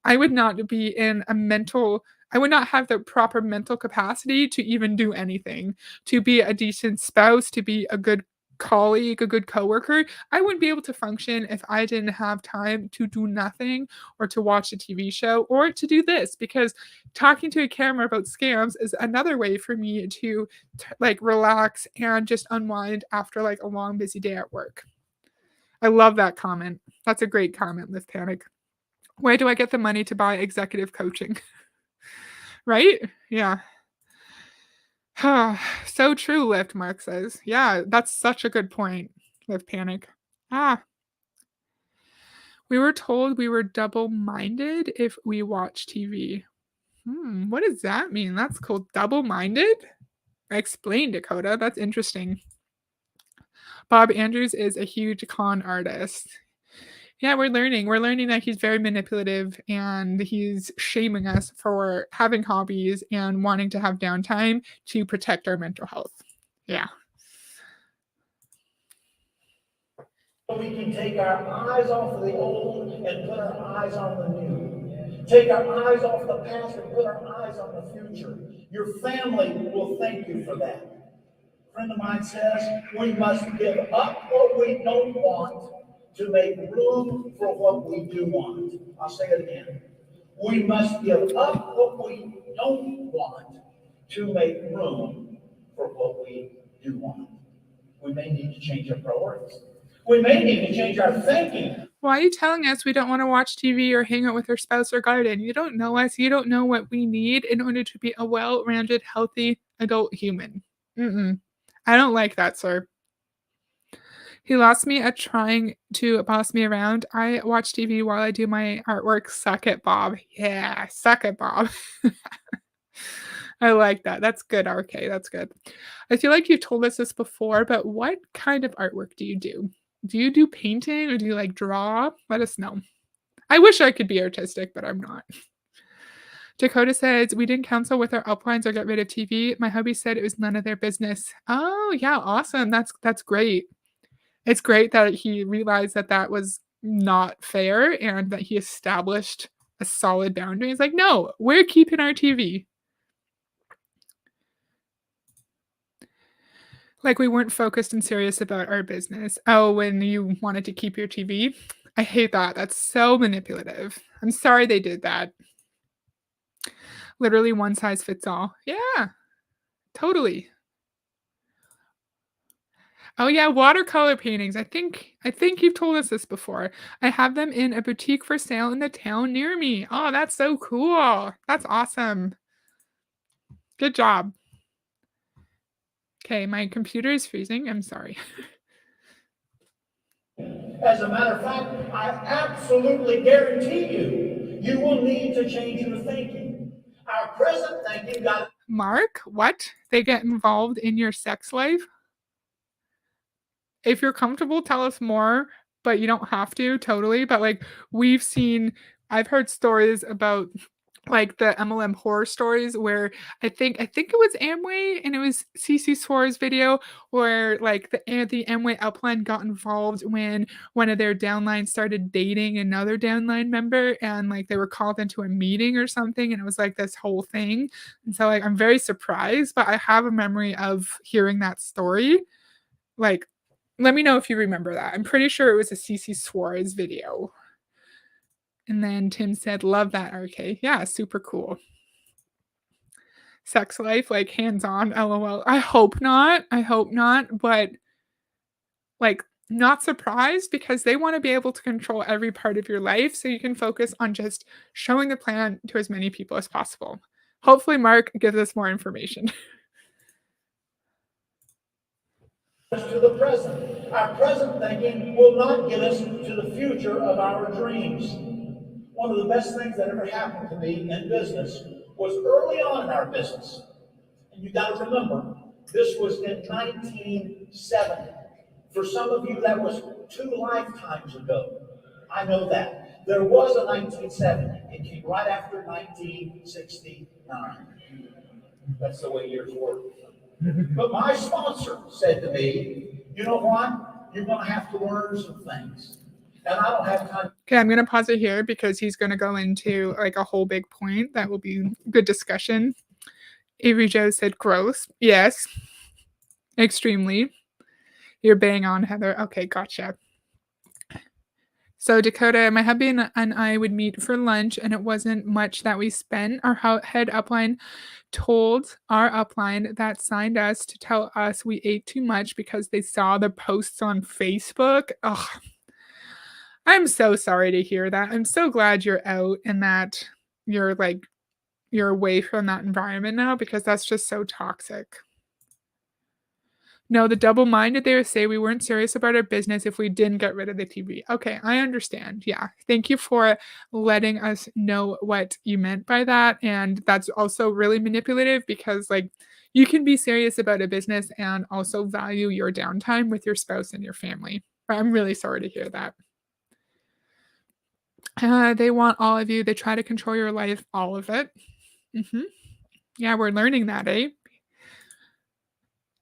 I would not be in a mental I would not have the proper mental capacity to even do anything, to be a decent spouse, to be a good colleague, a good coworker. I wouldn't be able to function if I didn't have time to do nothing or to watch a TV show or to do this, because talking to a camera about scams is another way for me to like relax and just unwind after like a long busy day at work. I love that comment. That's a great comment, Live Panic. Where do I get the money to buy executive coaching? Right? Yeah. So true, Lift, Mark says. Yeah, that's such a good point, Lift Panic. Ah, we were told we were double minded if we watch TV. What does that mean? That's called double minded? Explain, Dakota. That's interesting. Bob Andrews is a huge con artist. Yeah, we're learning. We're learning that he's very manipulative and he's shaming us for having hobbies and wanting to have downtime to protect our mental health. Yeah. we can take our eyes off of the old and put our eyes on the new. Take our eyes off the past and put our eyes on the future. Your family will thank you for that. A friend of mine says we must give up what we don't want to make room for what we do want. I'll say it again. We must give up what we don't want to make room for what we do want. We may need to change our priorities. We may need to change our thinking. Why are you telling us we don't want to watch TV or hang out with our spouse or garden? You don't know us. You don't know what we need in order to be a well-rounded, healthy adult human. Mm-mm. I don't like that, sir. He lost me at trying to boss me around. I watch TV while I do my artwork. Suck it, Bob. Yeah, suck it, Bob. I like that. That's good, RK. That's good. I feel like you've told us this before, but what kind of artwork do you do? Do you do painting or do you like draw? Let us know. I wish I could be artistic, but I'm not. Dakota says, we didn't cancel with our uplines or get rid of TV. My hubby said it was none of their business. Oh, yeah, awesome. That's great. It's great that he realized that that was not fair and that he established a solid boundary. He's like, no, we're keeping our TV. Like we weren't focused and serious about our business. Oh, when you wanted to keep your TV? I hate that. That's so manipulative. I'm sorry they did that. Literally one size fits all. Yeah, totally. Oh yeah, watercolor paintings. I think you've told us this before. I have them in a boutique for sale in the town near me. Oh, that's so cool. That's awesome. Good job. Okay, my computer is freezing. I'm sorry. As a matter of fact, I absolutely guarantee you, you will need to change your thinking. Our present thinking got. Mark, what? They get involved in your sex life? If you're comfortable, tell us more, but you don't have to, totally. But like I've heard stories about like the MLM horror stories where I think it was Amway and it was CC Soares video where like the Amway upline got involved when one of their downlines started dating another downline member and like they were called into a meeting or something and it was like this whole thing. And so like I'm very surprised, but I have a memory of hearing that story. Like let me know if you remember that. I'm pretty sure it was a CC Suarez video. And then Tim said, love that RK. Yeah, super cool. Sex life, like hands on, LOL. I hope not. I hope not. But like, not surprised because they want to be able to control every part of your life so you can focus on just showing the plan to as many people as possible. Hopefully, Mark gives us more information. To the present. Our present thinking will not get us to the future of our dreams. One of the best things that ever happened to me in business was early on in our business. And you got to remember, this was in 1970. For some of you, that was 2 lifetimes ago. I know that. There was a 1970. It came right after 1969. That's the way years work. But my sponsor said to me, you know what? You're going to have to learn some things. And I don't have time. Okay, I'm going to pause it here because he's going to go into like a whole big point that will be good discussion. Avery Joe said gross. Yes, extremely. You're bang on, Heather. Okay, gotcha. So Dakota, my hubby and I would meet for lunch, and it wasn't much that we spent. Our head upline told our upline that signed us to tell us we ate too much because they saw the posts on Facebook. Ugh. I'm so sorry to hear that. I'm so glad you're out and that you're away from that environment now because that's just so toxic. No, the double-minded, they would say we weren't serious about our business if we didn't get rid of the TV. Okay, I understand. Yeah. Thank you for letting us know what you meant by that. And that's also really manipulative because, like, you can be serious about a business and also value your downtime with your spouse and your family. But I'm really sorry to hear that. They want all of you. They try to control your life, all of it. Yeah, we're learning that, eh?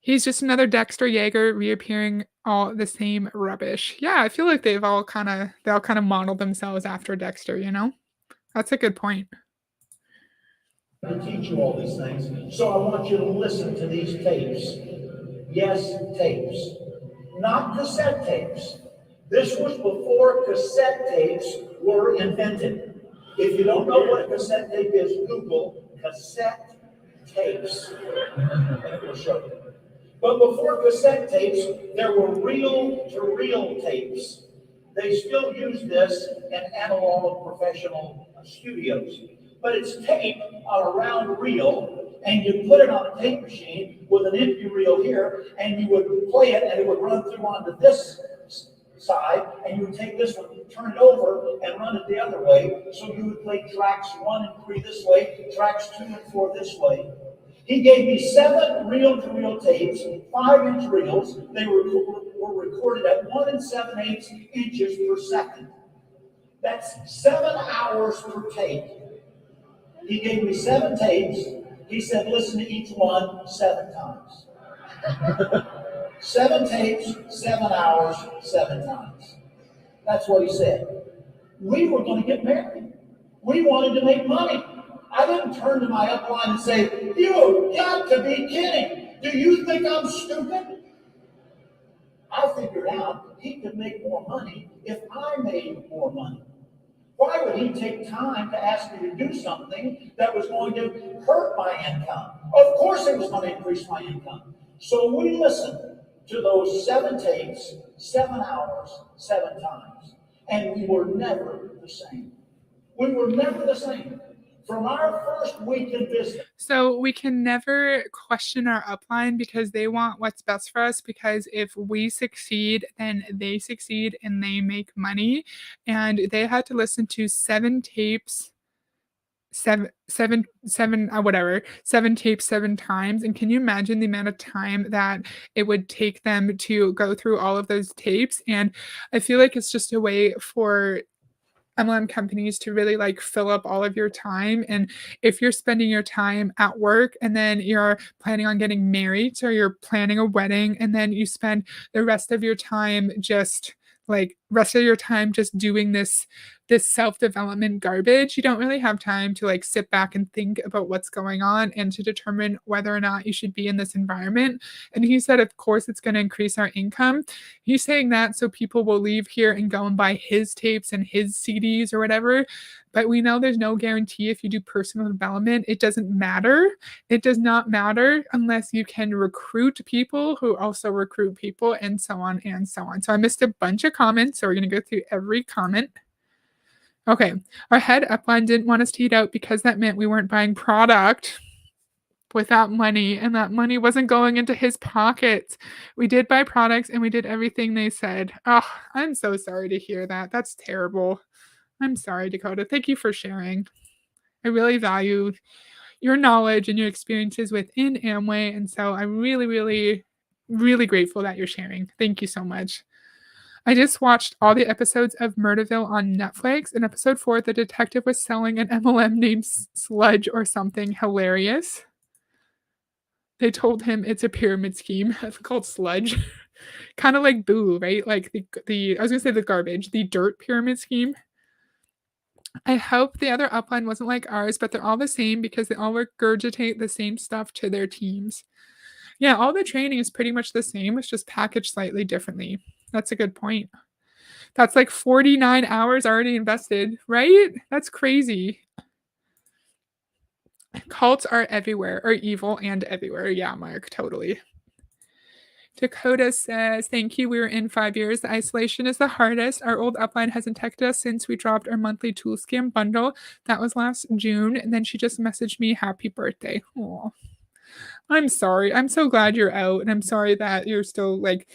He's just another Dexter Yeager reappearing all the same rubbish. Yeah, I feel like they all kinda model themselves after Dexter, you know? That's a good point. To teach you all these things. So I want you to listen to these tapes. Yes, tapes. Not cassette tapes. This was before cassette tapes were invented. If you don't know what a cassette tape is, Google cassette tapes. And it will show you. But before cassette tapes, there were reel-to-reel tapes. They still use this in analog professional studios. But it's tape on a round reel, and you put it on a tape machine with an empty reel here, and you would play it, and it would run through onto this side, and you would take this one, turn it over, and run it the other way. So you would play tracks 1 and 3 this way, tracks 2 and 4 this way. He gave me 7 reel-to-reel tapes, 5-inch reels. They were recorded at 1 7/8 inches per second. That's 7 hours per tape. He gave me 7 tapes. He said, listen to each one 7 times. 7 tapes, 7 hours, 7 times. That's what he said. We were going to get married. We wanted to make money. I didn't turn to my upline and say, you've got to be kidding. Do you think I'm stupid? I figured out he could make more money if I made more money. Why would he take time to ask me to do something that was going to hurt my income? Of course it was going to increase my income. So we listened to those 7 tapes, 7 hours, 7 times. And we were never the same. We were never the same. From our first week in business. So we can never question our upline because they want what's best for us, because if we succeed, then they succeed and they make money. And they had to listen to 7 tapes, whatever, 7 tapes 7 times. And can you imagine the amount of time that it would take them to go through all of those tapes? And I feel like it's just a way for MLM companies to really like fill up all of your time. And if you're spending your time at work and then you're planning on getting married, so you're planning a wedding, and then you spend the rest of your time just doing this self-development garbage, you don't really have time to like sit back and think about what's going on and to determine whether or not you should be in this environment. And he said, of course, it's going to increase our income. He's saying that so people will leave here and go and buy his tapes and his CDs or whatever. But we know there's no guarantee if you do personal development. It doesn't matter. It does not matter unless you can recruit people who also recruit people, and so on and so on. So I missed a bunch of comments, so we're going to go through every comment. Okay, our head upline didn't want us to eat out because that meant we weren't buying product without money, and that money wasn't going into his pockets. We did buy products and we did everything they said. Oh, I'm so sorry to hear that. That's terrible. I'm sorry, Dakota. Thank you for sharing. I really value your knowledge and your experiences within Amway, and so I'm really, really, really grateful that you're sharing. Thank you so much. I just watched all the episodes of Murderville on Netflix. In episode 4, the detective was selling an MLM named Sludge or something hilarious. They told him it's a pyramid scheme. It's called Sludge. Kind of like Boo, right? Like the I was going to say the garbage, the dirt pyramid scheme. I hope the other upline wasn't like ours, but they're all the same because they all regurgitate the same stuff to their teams. Yeah, all the training is pretty much the same. It's just packaged slightly differently. That's a good point. That's like 49 hours already invested, right? That's crazy. Cults are everywhere, or evil and everywhere. Yeah, Mark, totally. Dakota says, thank you. We were in 5 years. The isolation is the hardest. Our old upline hasn't texted us since we dropped our monthly tool scam bundle. That was last June. And then she just messaged me, happy birthday. Aw. I'm sorry. I'm so glad you're out. And I'm sorry that you're still like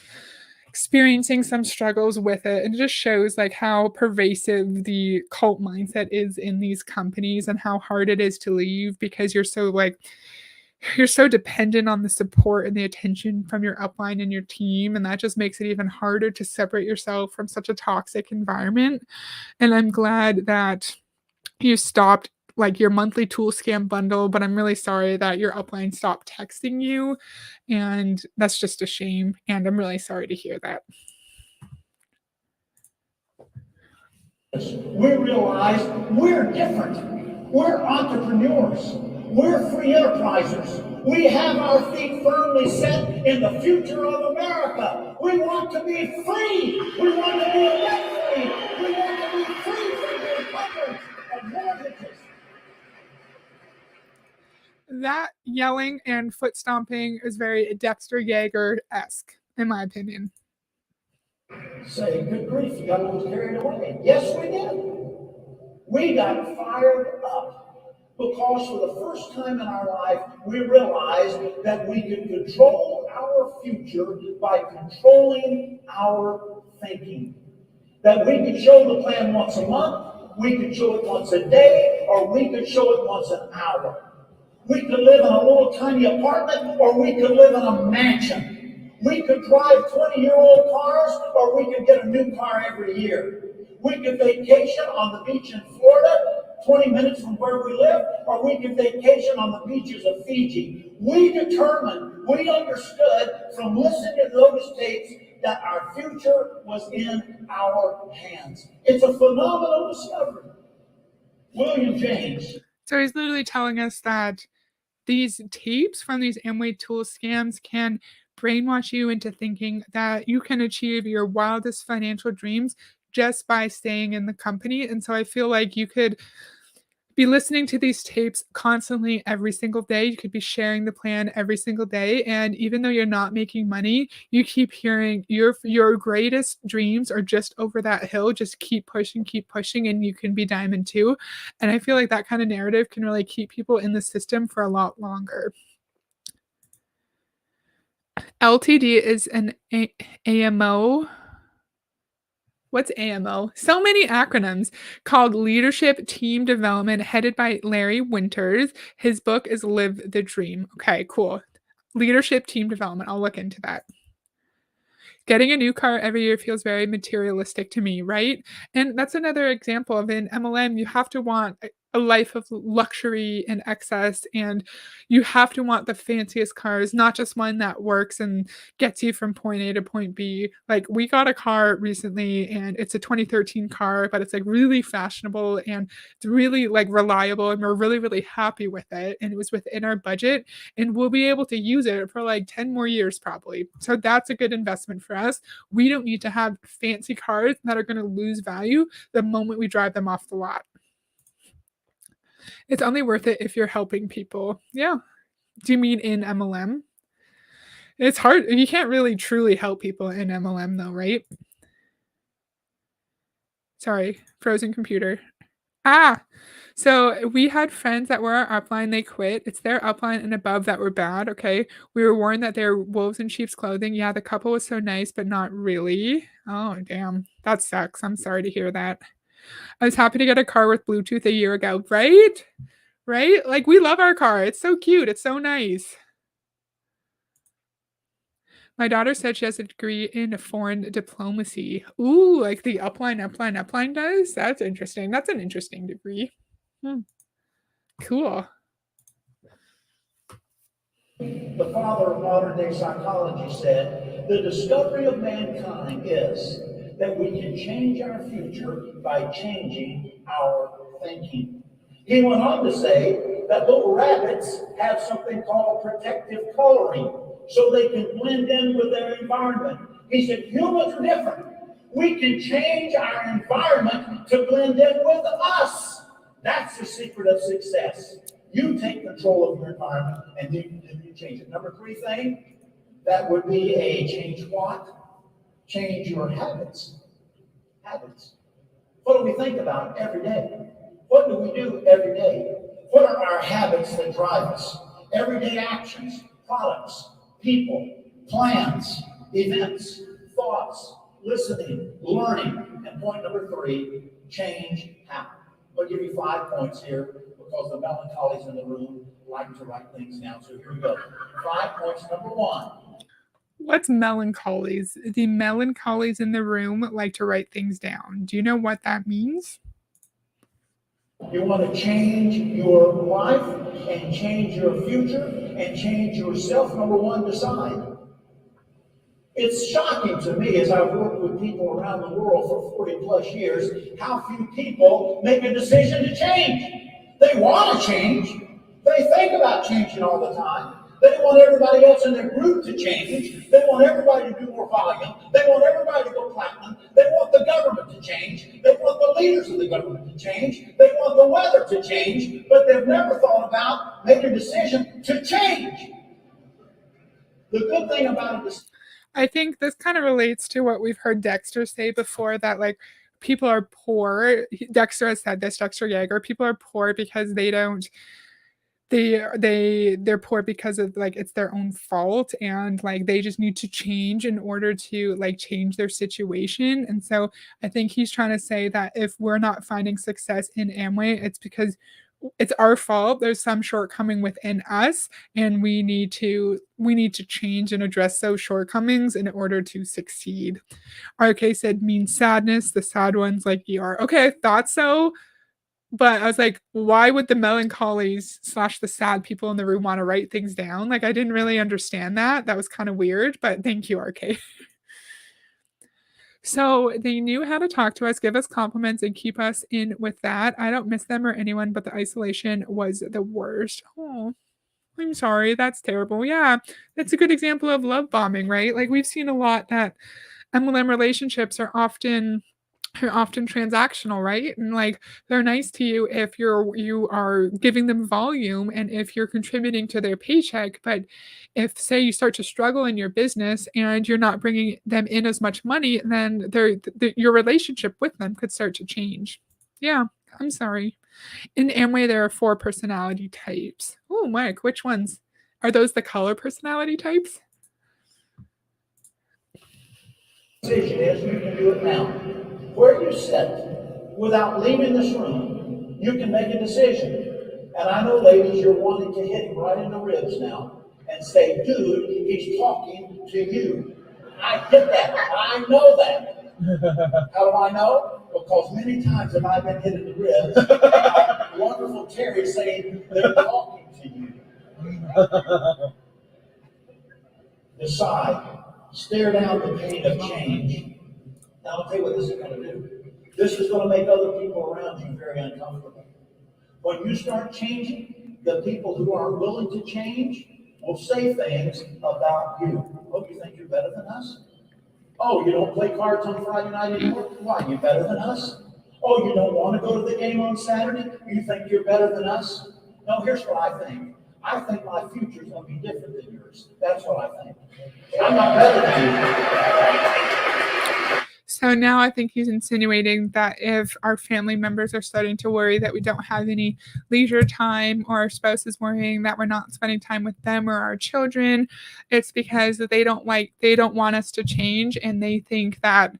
experiencing some struggles with it. It just shows like how pervasive the cult mindset is in these companies and how hard it is to leave because you're so dependent on the support and the attention from your upline and your team, and that just makes it even harder to separate yourself from such a toxic environment. And I'm glad that you stopped like your monthly tool scam bundle, but I'm really sorry that your upline stopped texting you, and that's just a shame, and I'm really sorry to hear that. We realize we're different. We're entrepreneurs. We're free enterprisers. We have our feet firmly set in the future of America. We want to be free. We want to be debt free. We want to be free from the encumbrance of mortgages. That yelling and foot stomping is very Dexter Yeager-esque, in my opinion. Say, good grief, you got a little carried away. Yes, we did. We got fired up because for the first time in our life, we realized that we could control our future by controlling our thinking. That we could show the plan once a month, we could show it once a day, or we could show it once an hour. We could live in a little tiny apartment, or we could live in a mansion. We could drive 20-year-old cars, or we could get a new car every year. We could vacation on the beach in Florida, 20 minutes from where we live, or we could vacation on the beaches of Fiji. We determined, we understood from listening to those tapes that our future was in our hands. It's a phenomenal discovery. William James. So he's literally telling us that these tapes from these Amway tool scams can brainwash you into thinking that you can achieve your wildest financial dreams just by staying in the company. And so I feel like you could be listening to these tapes constantly every single day. You could be sharing the plan every single day. And even though you're not making money, you keep hearing your greatest dreams are just over that hill. Just keep pushing, and you can be diamond too. And I feel like that kind of narrative can really keep people in the system for a lot longer. LTD is an AMO. What's AMO? So many acronyms, called Leadership Team Development, headed by Larry Winters. His book is Live the Dream. Okay, cool. Leadership Team Development. I'll look into that. Getting a new car every year feels very materialistic to me, right? And that's another example of in MLM, you have to want a life of luxury and excess, and you have to want the fanciest cars, not just one that works and gets you from point A to point B. Like, we got a car recently, and it's a 2013 car, but it's like really fashionable and it's really like reliable, and we're really, really happy with it. And it was within our budget, and we'll be able to use it for like 10 more years probably. So that's a good investment for us. We don't need to have fancy cars that are going to lose value the moment we drive them off the lot. It's only worth it if you're helping people. Yeah. Do you mean in MLM? It's hard. You can't really truly help people in MLM though, right? Sorry, frozen computer. Ah, so we had friends that were our upline, they quit. It's their upline and above that were bad, okay? We were warned that they're wolves in sheep's clothing. Yeah, the couple was so nice, but not really. Oh, damn. That sucks. I'm sorry to hear that. I was happy to get a car with Bluetooth a year ago, right? Right? Like, we love our car. It's so cute. It's so nice. My daughter said she has a degree in foreign diplomacy. Ooh, like the upline does? That's interesting. That's an interesting degree. Hmm. Cool. The father of modern day psychology said, the discovery of mankind is that we can change our future by changing our thinking. He went on to say that little rabbits have something called protective coloring so they can blend in with their environment. He said, humans are different. We can change our environment to blend in with us. That's the secret of success. You take control of your environment and then you change it. Number 3 thing, that would be a change what? Change your habits. Habits. What do we think about every day? What do we do every day? What are our habits that drive us? Everyday actions, products, people, plans, events, thoughts, listening, learning. And point number 3, change how. I'll give you 5 points here because the melancholies in the room like to write things down. So here we go. 5 points. Number 1. What's melancholies? The melancholies in the room like to write things down. Do you know what that means? You want to change your life and change your future and change yourself. Number 1, decide. It's shocking to me as I've worked with people around the world for 40 plus years, how few people make a decision to change. They want to change. They think about changing all the time. They want everybody else in their group to change. They want everybody to do more volume. They want everybody to go platinum. They want the government to change. They want the leaders of the government to change. They want the weather to change. But they've never thought about making a decision to change. The good thing about it is, I think this kind of relates to what we've heard Dexter say before, that like people are poor. Dexter has said this, Dexter Yeager, people are poor because they don't they're poor because of like it's their own fault, and like they just need to change in order to like change their situation. And so I think he's trying to say that if we're not finding success in Amway, it's because it's our fault. There's some shortcoming within us, and we need to change and address those shortcomings in order to succeed. RK said means sadness, the sad ones like ER. Okay, I thought so, but I was like, why would the melancholies slash the sad people in the room want to write things down? Like, I didn't really understand that. That was kind of weird, but thank you, RK. So they knew how to talk to us, give us compliments, and keep us in with that. I don't miss them or anyone, but the isolation was the worst. Oh, I'm sorry. That's terrible. Yeah, that's a good example of love bombing, right? Like, we've seen a lot that MLM relationships are often transactional, right? And like they're nice to you if you are giving them volume and if you're contributing to their paycheck. But if say you start to struggle in your business and you're not bringing them in as much money, then your relationship with them could start to change. Yeah, I'm sorry. In Amway, there are 4 personality types. Oh, Mike, which ones? Are those the color personality types? Decision is you can do it now. Where you sit, without leaving this room, you can make a decision. And I know, ladies, you're wanting to hit him right in the ribs now and say, dude, he's talking to you. I get that. I know that. How do I know? Because many times have I been hit in the ribs by wonderful Terry saying they're talking to you. Decide. Stare down the pain of change. Now, I'll tell you what this is going to do. This is going to make other people around you very uncomfortable. When you start changing, the people who aren't willing to change will say things about you. Oh, you think you're better than us? Oh, you don't play cards on Friday night anymore? Why, you better than us? Oh, you don't want to go to the game on Saturday? You think you're better than us? No, here's what I think. I think my future's going to be different than yours. That's what I think. I'm not better than you. So now I think he's insinuating that if our family members are starting to worry that we don't have any leisure time, or our spouse is worrying that we're not spending time with them or our children, it's because they don't want us to change, and they think that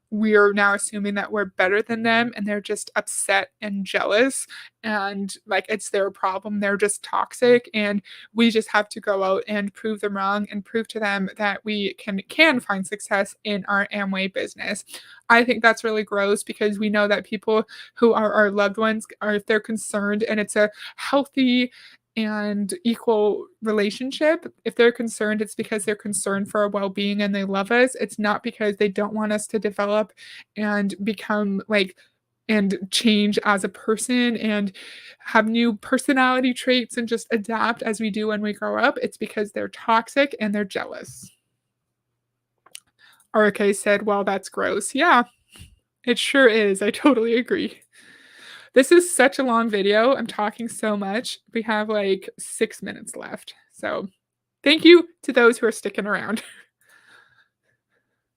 we're now assuming that we're better than them, and they're just upset and jealous, and like it's their problem. They're just toxic, and we just have to go out and prove them wrong and prove to them that we can find success in our Amway business. I think that's really gross, because we know that people who are our loved ones are, if they're concerned and it's a healthy and equal relationship, if they're concerned, it's because they're concerned for our well-being and they love us. It's not because they don't want us to develop and become like and change as a person and have new personality traits and just adapt as we do when we grow up. It's because they're toxic and they're jealous. RK said, well, that's gross. Yeah, it sure is. I totally agree. This is such a long video. I'm talking so much. We have like 6 minutes left. So thank you to those who are sticking around.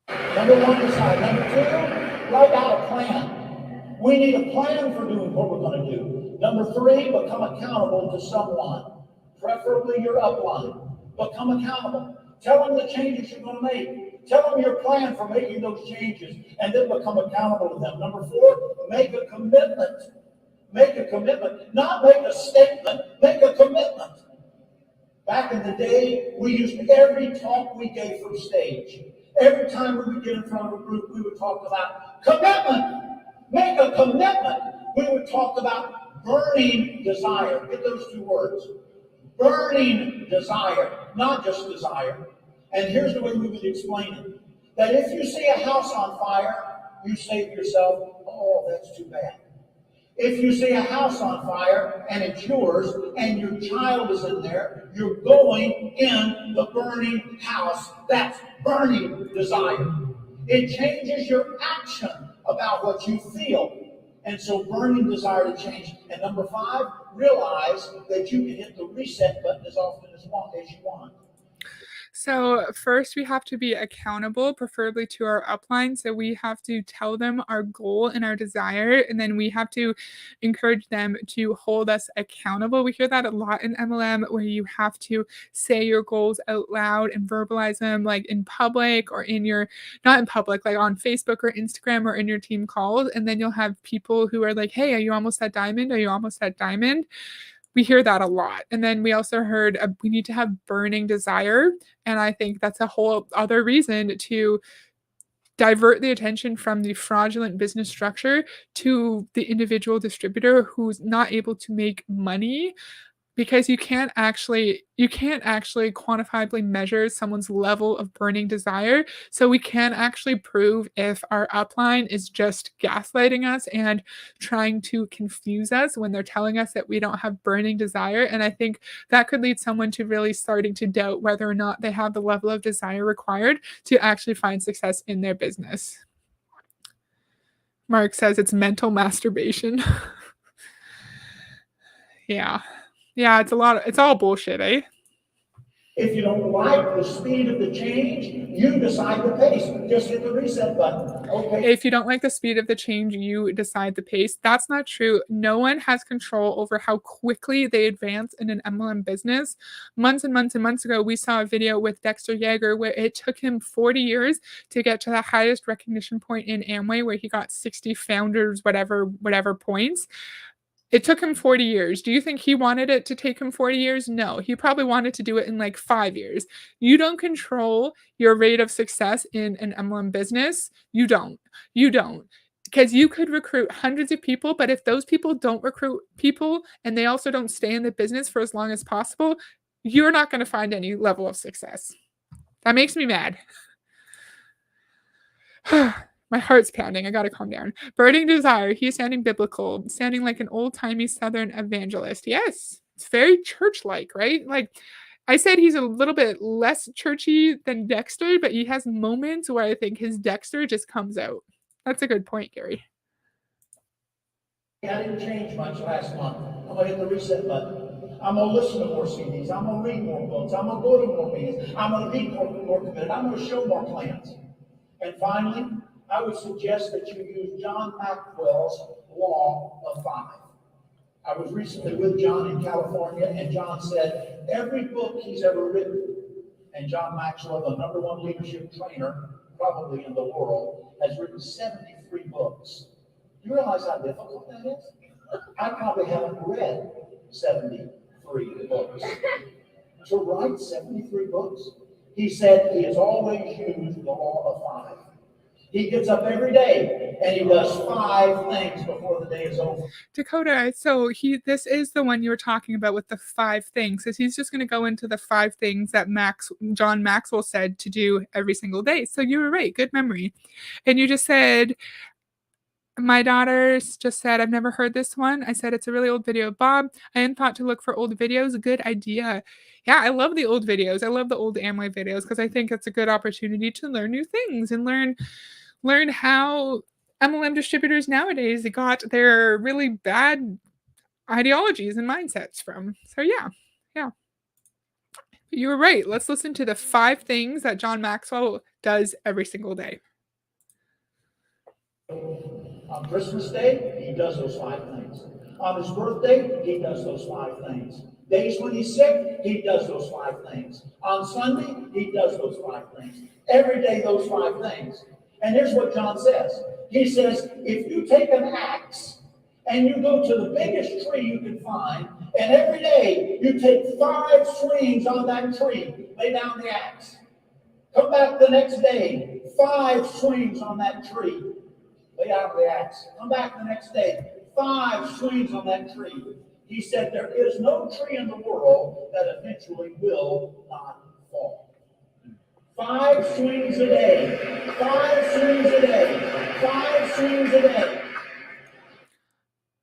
Number one, decide. Number two, write out a plan. We need a plan for doing what we're going to do. Number three, become accountable to someone, preferably your upline. Become accountable. Tell them the changes you're going to make. Tell them your plan for making those changes, and then become accountable to them. Number four, make a commitment. Make a commitment. Not make a statement, make a commitment. Back in the day, we used every talk we gave from stage. Every time we would get in front of a group, we would talk about commitment. Make a commitment. We would talk about burning desire. Get those two words. Burning desire, not just desire. And here's the way we would explain it. That if you see a house on fire, you say to yourself, oh, that's too bad. If you see a house on fire and it's yours and your child is in there, you're going in the burning house. That's burning desire. It changes your action about what you feel. And so burning desire to change. And number five, realize that you can hit the reset button as often as you want. So, first, we have to be accountable, preferably to our upline. So, we have to tell them our goal and our desire, and then we have to encourage them to hold us accountable. We hear that a lot in MLM, where you have to say your goals out loud and verbalize them, like in public or in your, not in public, like on Facebook or Instagram or in your team calls. And then you'll have people who are like, hey, are you almost at diamond? Are you almost at diamond? We hear that a lot. And then we also heard we need to have burning desire. And I think that's a whole other reason to divert the attention from the fraudulent business structure to the individual distributor who's not able to make money, because you can't actually quantifiably measure someone's level of burning desire. So we can actually prove if our upline is just gaslighting us and trying to confuse us when they're telling us that we don't have burning desire. And I think that could lead someone to really starting to doubt whether or not they have the level of desire required to actually find success in their business. Mark says it's mental masturbation. Yeah. Yeah, it's all bullshit, eh? If you don't like the speed of the change, you decide the pace. Just hit the reset button. Okay. If you don't like the speed of the change, you decide the pace. That's not true. No one has control over how quickly they advance in an MLM business. Months and months and months ago, we saw a video with Dexter Yeager where it took him 40 years to get to the highest recognition point in Amway, where he got 60 founders, whatever points. It took him 40 years. Do you think he wanted it to take him 40 years? No, he probably wanted to do it in like 5 years. You don't control your rate of success in an MLM business. You don't. You don't. Because you could recruit hundreds of people, but if those people don't recruit people and they also don't stay in the business for as long as possible, you're not going to find any level of success. That makes me mad. My heart's pounding. I gotta calm down. Burning desire. He's sounding biblical, sounding like an old timey Southern evangelist. Yes, it's very church like, right? Like I said, he's a little bit less churchy than Dexter, but he has moments where I think his Dexter just comes out. That's a good point, Gary. I didn't change much last month. I'm gonna hit the reset button. I'm gonna listen to more CDs. I'm gonna read more books. I'm gonna go to more meetings. I'm gonna be more committed. I'm gonna show more plans. And finally, I would suggest that you use John Maxwell's Law of Five. I was recently with John in California, and John said every book he's ever written, and John Maxwell, the #1 leadership trainer probably in the world, has written 73 books. Do you realize how difficult that is? I probably haven't read 73 books. To write 73 books, he said he has always used the Law of Five. He gets up every day and he does 5 things before the day is over. Dakota, so this is the one you were talking about with the 5 things. So he's just going to go into the 5 things that John Maxwell said to do every single day. So you were right. Good memory. And you just said, my daughters just said, I've never heard this one. I said, it's a really old video. Bob, I hadn't thought to look for old videos. Good idea. Yeah, I love the old videos. I love the old Amway videos because I think it's a good opportunity to learn new things and learn how MLM distributors nowadays got their really bad ideologies and mindsets from. So yeah. You were right. Let's listen to the 5 things that John Maxwell does every single day. On Christmas Day, he does those 5 things. On his birthday, he does those 5 things. Days when he's sick, he does those 5 things. On Sunday, he does those 5 things. Every day, those 5 things. And here's what John says. He says, if you take an axe and you go to the biggest tree you can find, and every day you take 5 swings on that tree, lay down the axe. Come back the next day, 5 swings on that tree, lay down the axe. Come back the next day, 5 swings on that tree. He said, there is no tree in the world that eventually will not fall. 5 swings a day, 5 swings a day, 5 swings a day.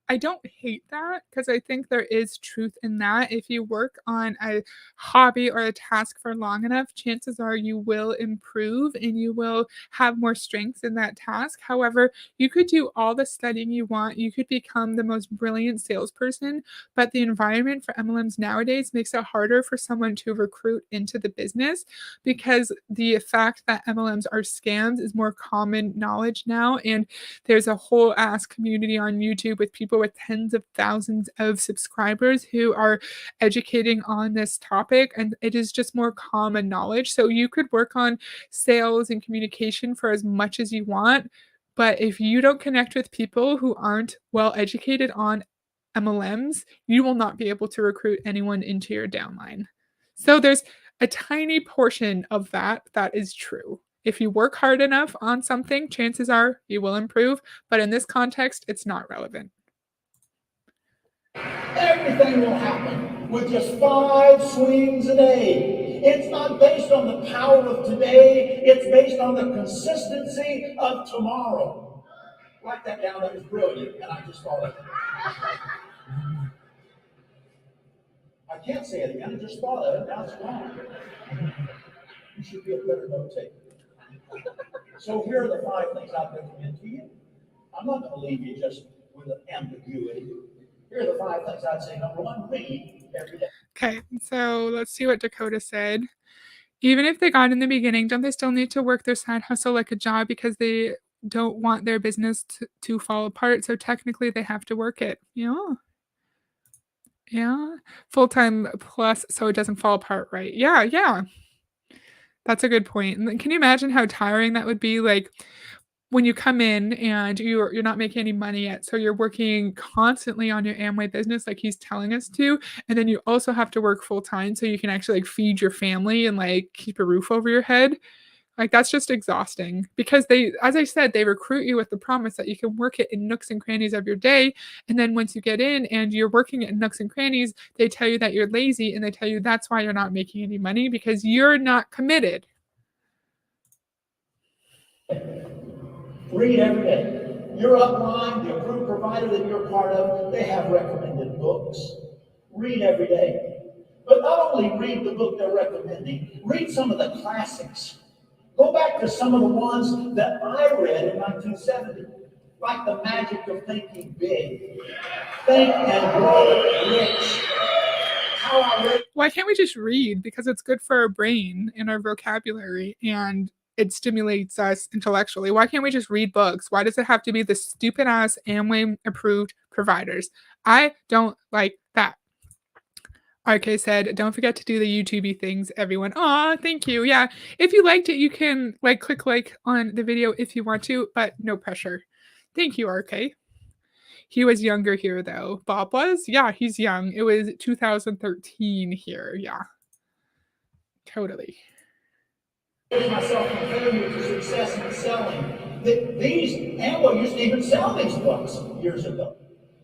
I don't hate that because I think there is truth in that. If you work on a hobby or a task for long enough, chances are you will improve and you will have more strengths in that task. However, you could do all the studying you want, you could become the most brilliant salesperson, but the environment for MLMs nowadays makes it harder for someone to recruit into the business because the fact that MLMs are scams is more common knowledge now. And there's a whole ass community on YouTube with people with tens of thousands of subscribers who are educating on this topic. And it is just more common knowledge. So you could work on sales and communication for as much as you want. But if you don't connect with people who aren't well educated on MLMs, you will not be able to recruit anyone into your downline. So there's a tiny portion of that is true. If you work hard enough on something, chances are you will improve, but in this context, it's not relevant. Everything will happen with just 5 swings a day. It's not based on the power of today, it's based on the consistency of tomorrow. Write that down, that was brilliant, and I just thought of it. I can't say it again, I just thought of it, now it's gone. You should be a better note taker. So here are the 5 things I'd recommend to you. I'm not going to leave you just with an ambiguity. Here are the 5 things I'd say. Number 1, read every day. Okay, so let's see what Dakota said. Even if they got in the beginning, don't they still need to work their side hustle like a job because they don't want their business to fall apart? So technically, they have to work it. Yeah. Yeah. Full time plus, so it doesn't fall apart, right? Yeah. Yeah. That's a good point. And then can you imagine how tiring that would be? Like when you come in and you're not making any money yet, so you're working constantly on your Amway business like he's telling us to, and then you also have to work full time so you can actually like feed your family and like keep a roof over your head. Like that's just exhausting because they, as I said, they recruit you with the promise that you can work it in nooks and crannies of your day. And then once you get in and you're working it in nooks and crannies, they tell you that you're lazy and they tell you that's why you're not making any money because you're not committed. Read every day. Your upline, the approved provider that you're part of, they have recommended books. Read every day. But not only read the book they're recommending, read some of the classics. Go back to some of the ones that I read in 1970, like The Magic of Thinking Big, Think and Grow Rich. How I read. Why can't we just read? Because it's good for our brain and our vocabulary and it stimulates us intellectually. Why can't we just read books? Why does it have to be the stupid ass Amway approved providers? I don't like that. RK said, don't forget to do the YouTubey things, everyone. Aw, thank you. Yeah. If you liked it, you can like click like on the video if you want to, but no pressure. Thank you, RK. He was younger here though. Bob was? Yeah, he's young. It was 2013 here. Yeah. Totally. Myself from failure to success in selling. These Amway used to even sell these books years ago.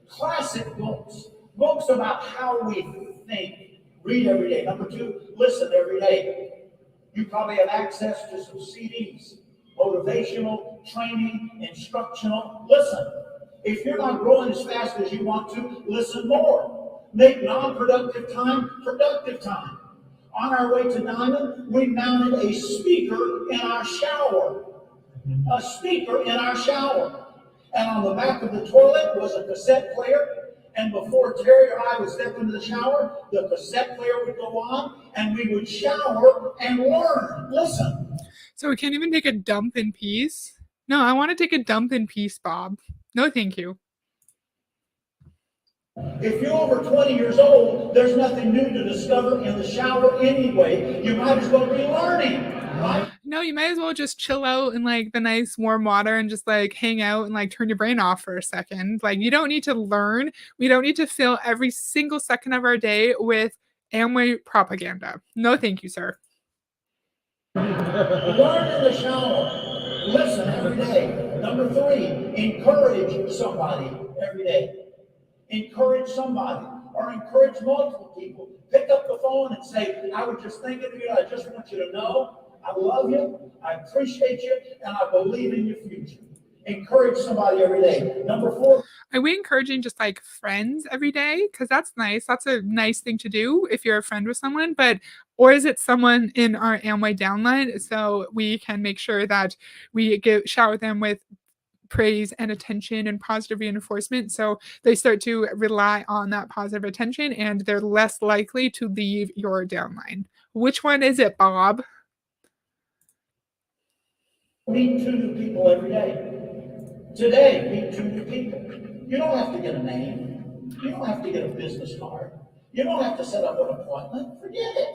Classic books. Books about how we think. Read every day. Number 2, listen every day. You probably have access to some CDs, motivational, training, instructional. Listen. If you're not growing as fast as you want to, listen more. Make non-productive time productive time. On our way to Diamond, we mounted a speaker in our shower. A speaker in our shower. And on the back of the toilet was a cassette player. And before Terry or I would step into the shower, the cassette player would go on and we would shower and learn. Listen. So we can't even take a dump in peace? No, I want to take a dump in peace, Bob. No, thank you. If you're over 20 years old, there's nothing new to discover in the shower anyway. You might as well be learning, right? No, you might as well just chill out in like the nice warm water and just like hang out and like turn your brain off for a second. Like you don't need to learn. We don't need to fill every single second of our day with Amway propaganda. No, thank you, sir. Learn in the shower. Listen every day. Number 3, encourage somebody every day. Encourage somebody or encourage multiple people. Pick up the phone and say, I was just thinking of you. I just want you to know I love you. I appreciate you. And I believe in your future. Encourage somebody every day. Number 4. Are we encouraging just like friends every day? Because that's nice. That's a nice thing to do if you're a friend with someone. But or is it someone in our Amway downline so we can make sure that we shower them with praise and attention and positive reinforcement so they start to rely on that positive attention and they're less likely to leave your downline. Which one is it, Bob? Meet 2 new people every day. Today, meet 2 new people. You don't have to get a name. You don't have to get a business card. You don't have to set up an appointment. Forget it.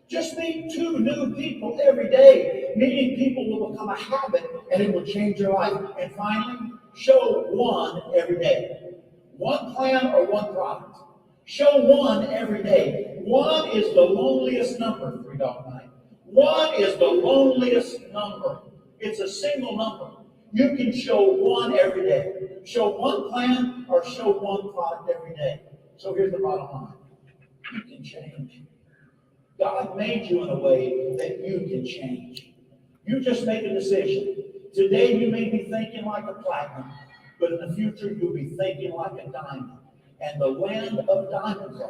Just meet 2 new people every day. Meeting people will become a habit and it will change your life. And finally, show 1 every day. 1 plan or 1 product. Show 1 every day. 1 is the loneliest number, 3 Dog Night. 1 is the loneliest number. It's a single number. You can show 1 every day. Show 1 plan or show 1 product every day. So here's the bottom line. You can change. God made you in a way that you can change. You just make a decision. Today you may be thinking like a platinum, but in the future you'll be thinking like a diamond. And the land of diamonds,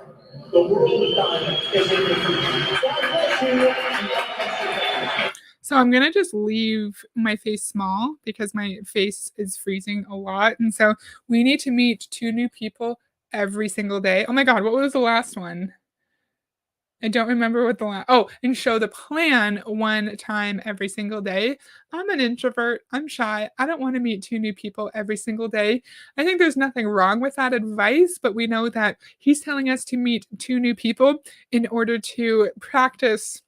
the world of diamonds is in the future. God bless you. And God bless you. So I'm going to just leave my face small because my face is freezing a lot. And so we need to meet 2 new people every single day. Oh my God, what was the last one? I don't remember what the last. Oh, and show the plan 1 time every single day. I'm an introvert. I'm shy. I don't want to meet 2 new people every single day. I think there's nothing wrong with that advice, but we know that he's telling us to meet 2 new people in order to practice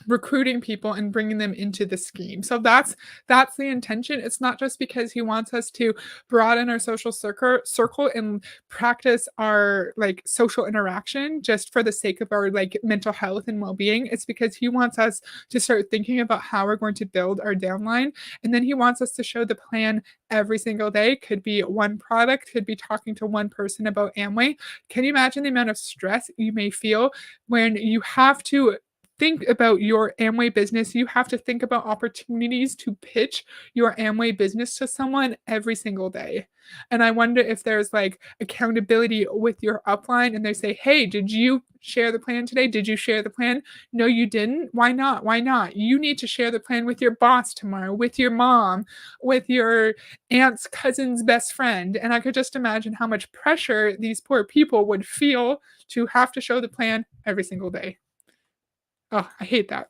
recruiting people and bringing them into the scheme. So that's the intention. It's not just because he wants us to broaden our social circle and practice our like social interaction just for the sake of our like mental health and well-being. It's because he wants us to start thinking about how we're going to build our downline. And then he wants us to show the plan every single day. Could be 1 product, could be talking to 1 person about Amway. Can you imagine the amount of stress you may feel when you have to think about your Amway business? You have to think about opportunities to pitch your Amway business to someone every single day. And I wonder if there's like accountability with your upline and they say, hey, did you share the plan today? Did you share the plan? No, you didn't. Why not? Why not? You need to share the plan with your boss tomorrow, with your mom, with your aunt's cousin's best friend. And I could just imagine how much pressure these poor people would feel to have to show the plan every single day. Oh, I hate that.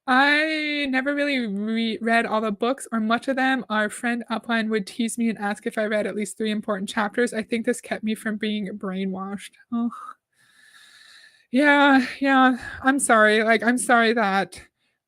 I never really read all the books or much of them. Our friend upline would tease me and ask if I read at least 3 important chapters. I think this kept me from being brainwashed. Oh. Yeah. I'm sorry. Like, I'm sorry that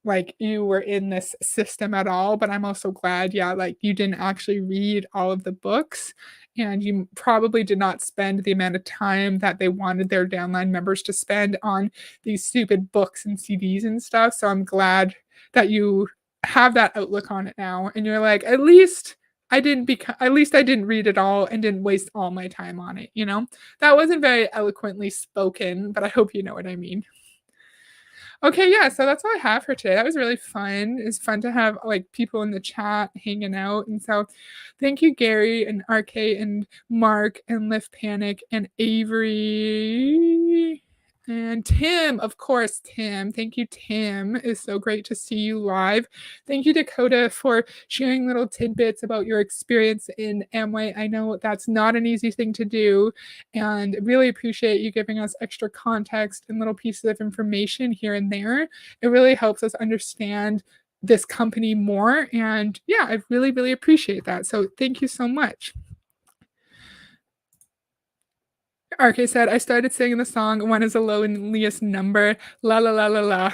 like you were in this system at all, but I'm also glad, yeah, like you didn't actually read all of the books and you probably did not spend the amount of time that they wanted their downline members to spend on these stupid books and CDs and stuff. So I'm glad that you have that outlook on it now and you're like, at least I didn't read it all and didn't waste all my time on it, you know? That wasn't very eloquently spoken, but I hope you know what I mean. Okay, yeah, so that's all I have for today. That was really fun. It's fun to have like people in the chat hanging out. And so thank you, Gary and RK and Mark and Lift Panic and Avery. And Tim, of course, Tim. Thank you, Tim. It's so great to see you live. Thank you, Dakota, for sharing little tidbits about your experience in Amway. I know that's not an easy thing to do, and really appreciate you giving us extra context and little pieces of information here and there. It really helps us understand this company more. And yeah, I really, really appreciate that. So thank you so much. RK said, I started singing the song, One is the Loneliest Number. La la la la la.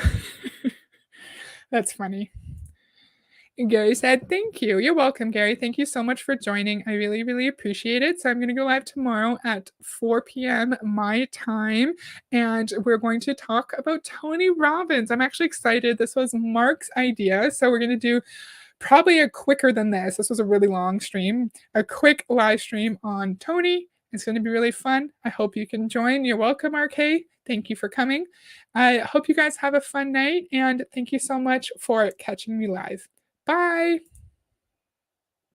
That's funny. And Gary said, thank you. You're welcome, Gary. Thank you so much for joining. I really, really appreciate it. So I'm going to go live tomorrow at 4 p.m. my time, and we're going to talk about Tony Robbins. I'm actually excited. This was Mark's idea. So we're going to do probably a quicker than this. This was a really long stream, a quick live stream on Tony. It's going to be really fun. I hope you can join. You're welcome, RK. Thank you for coming. I hope you guys have a fun night, and thank you so much for catching me live. Bye.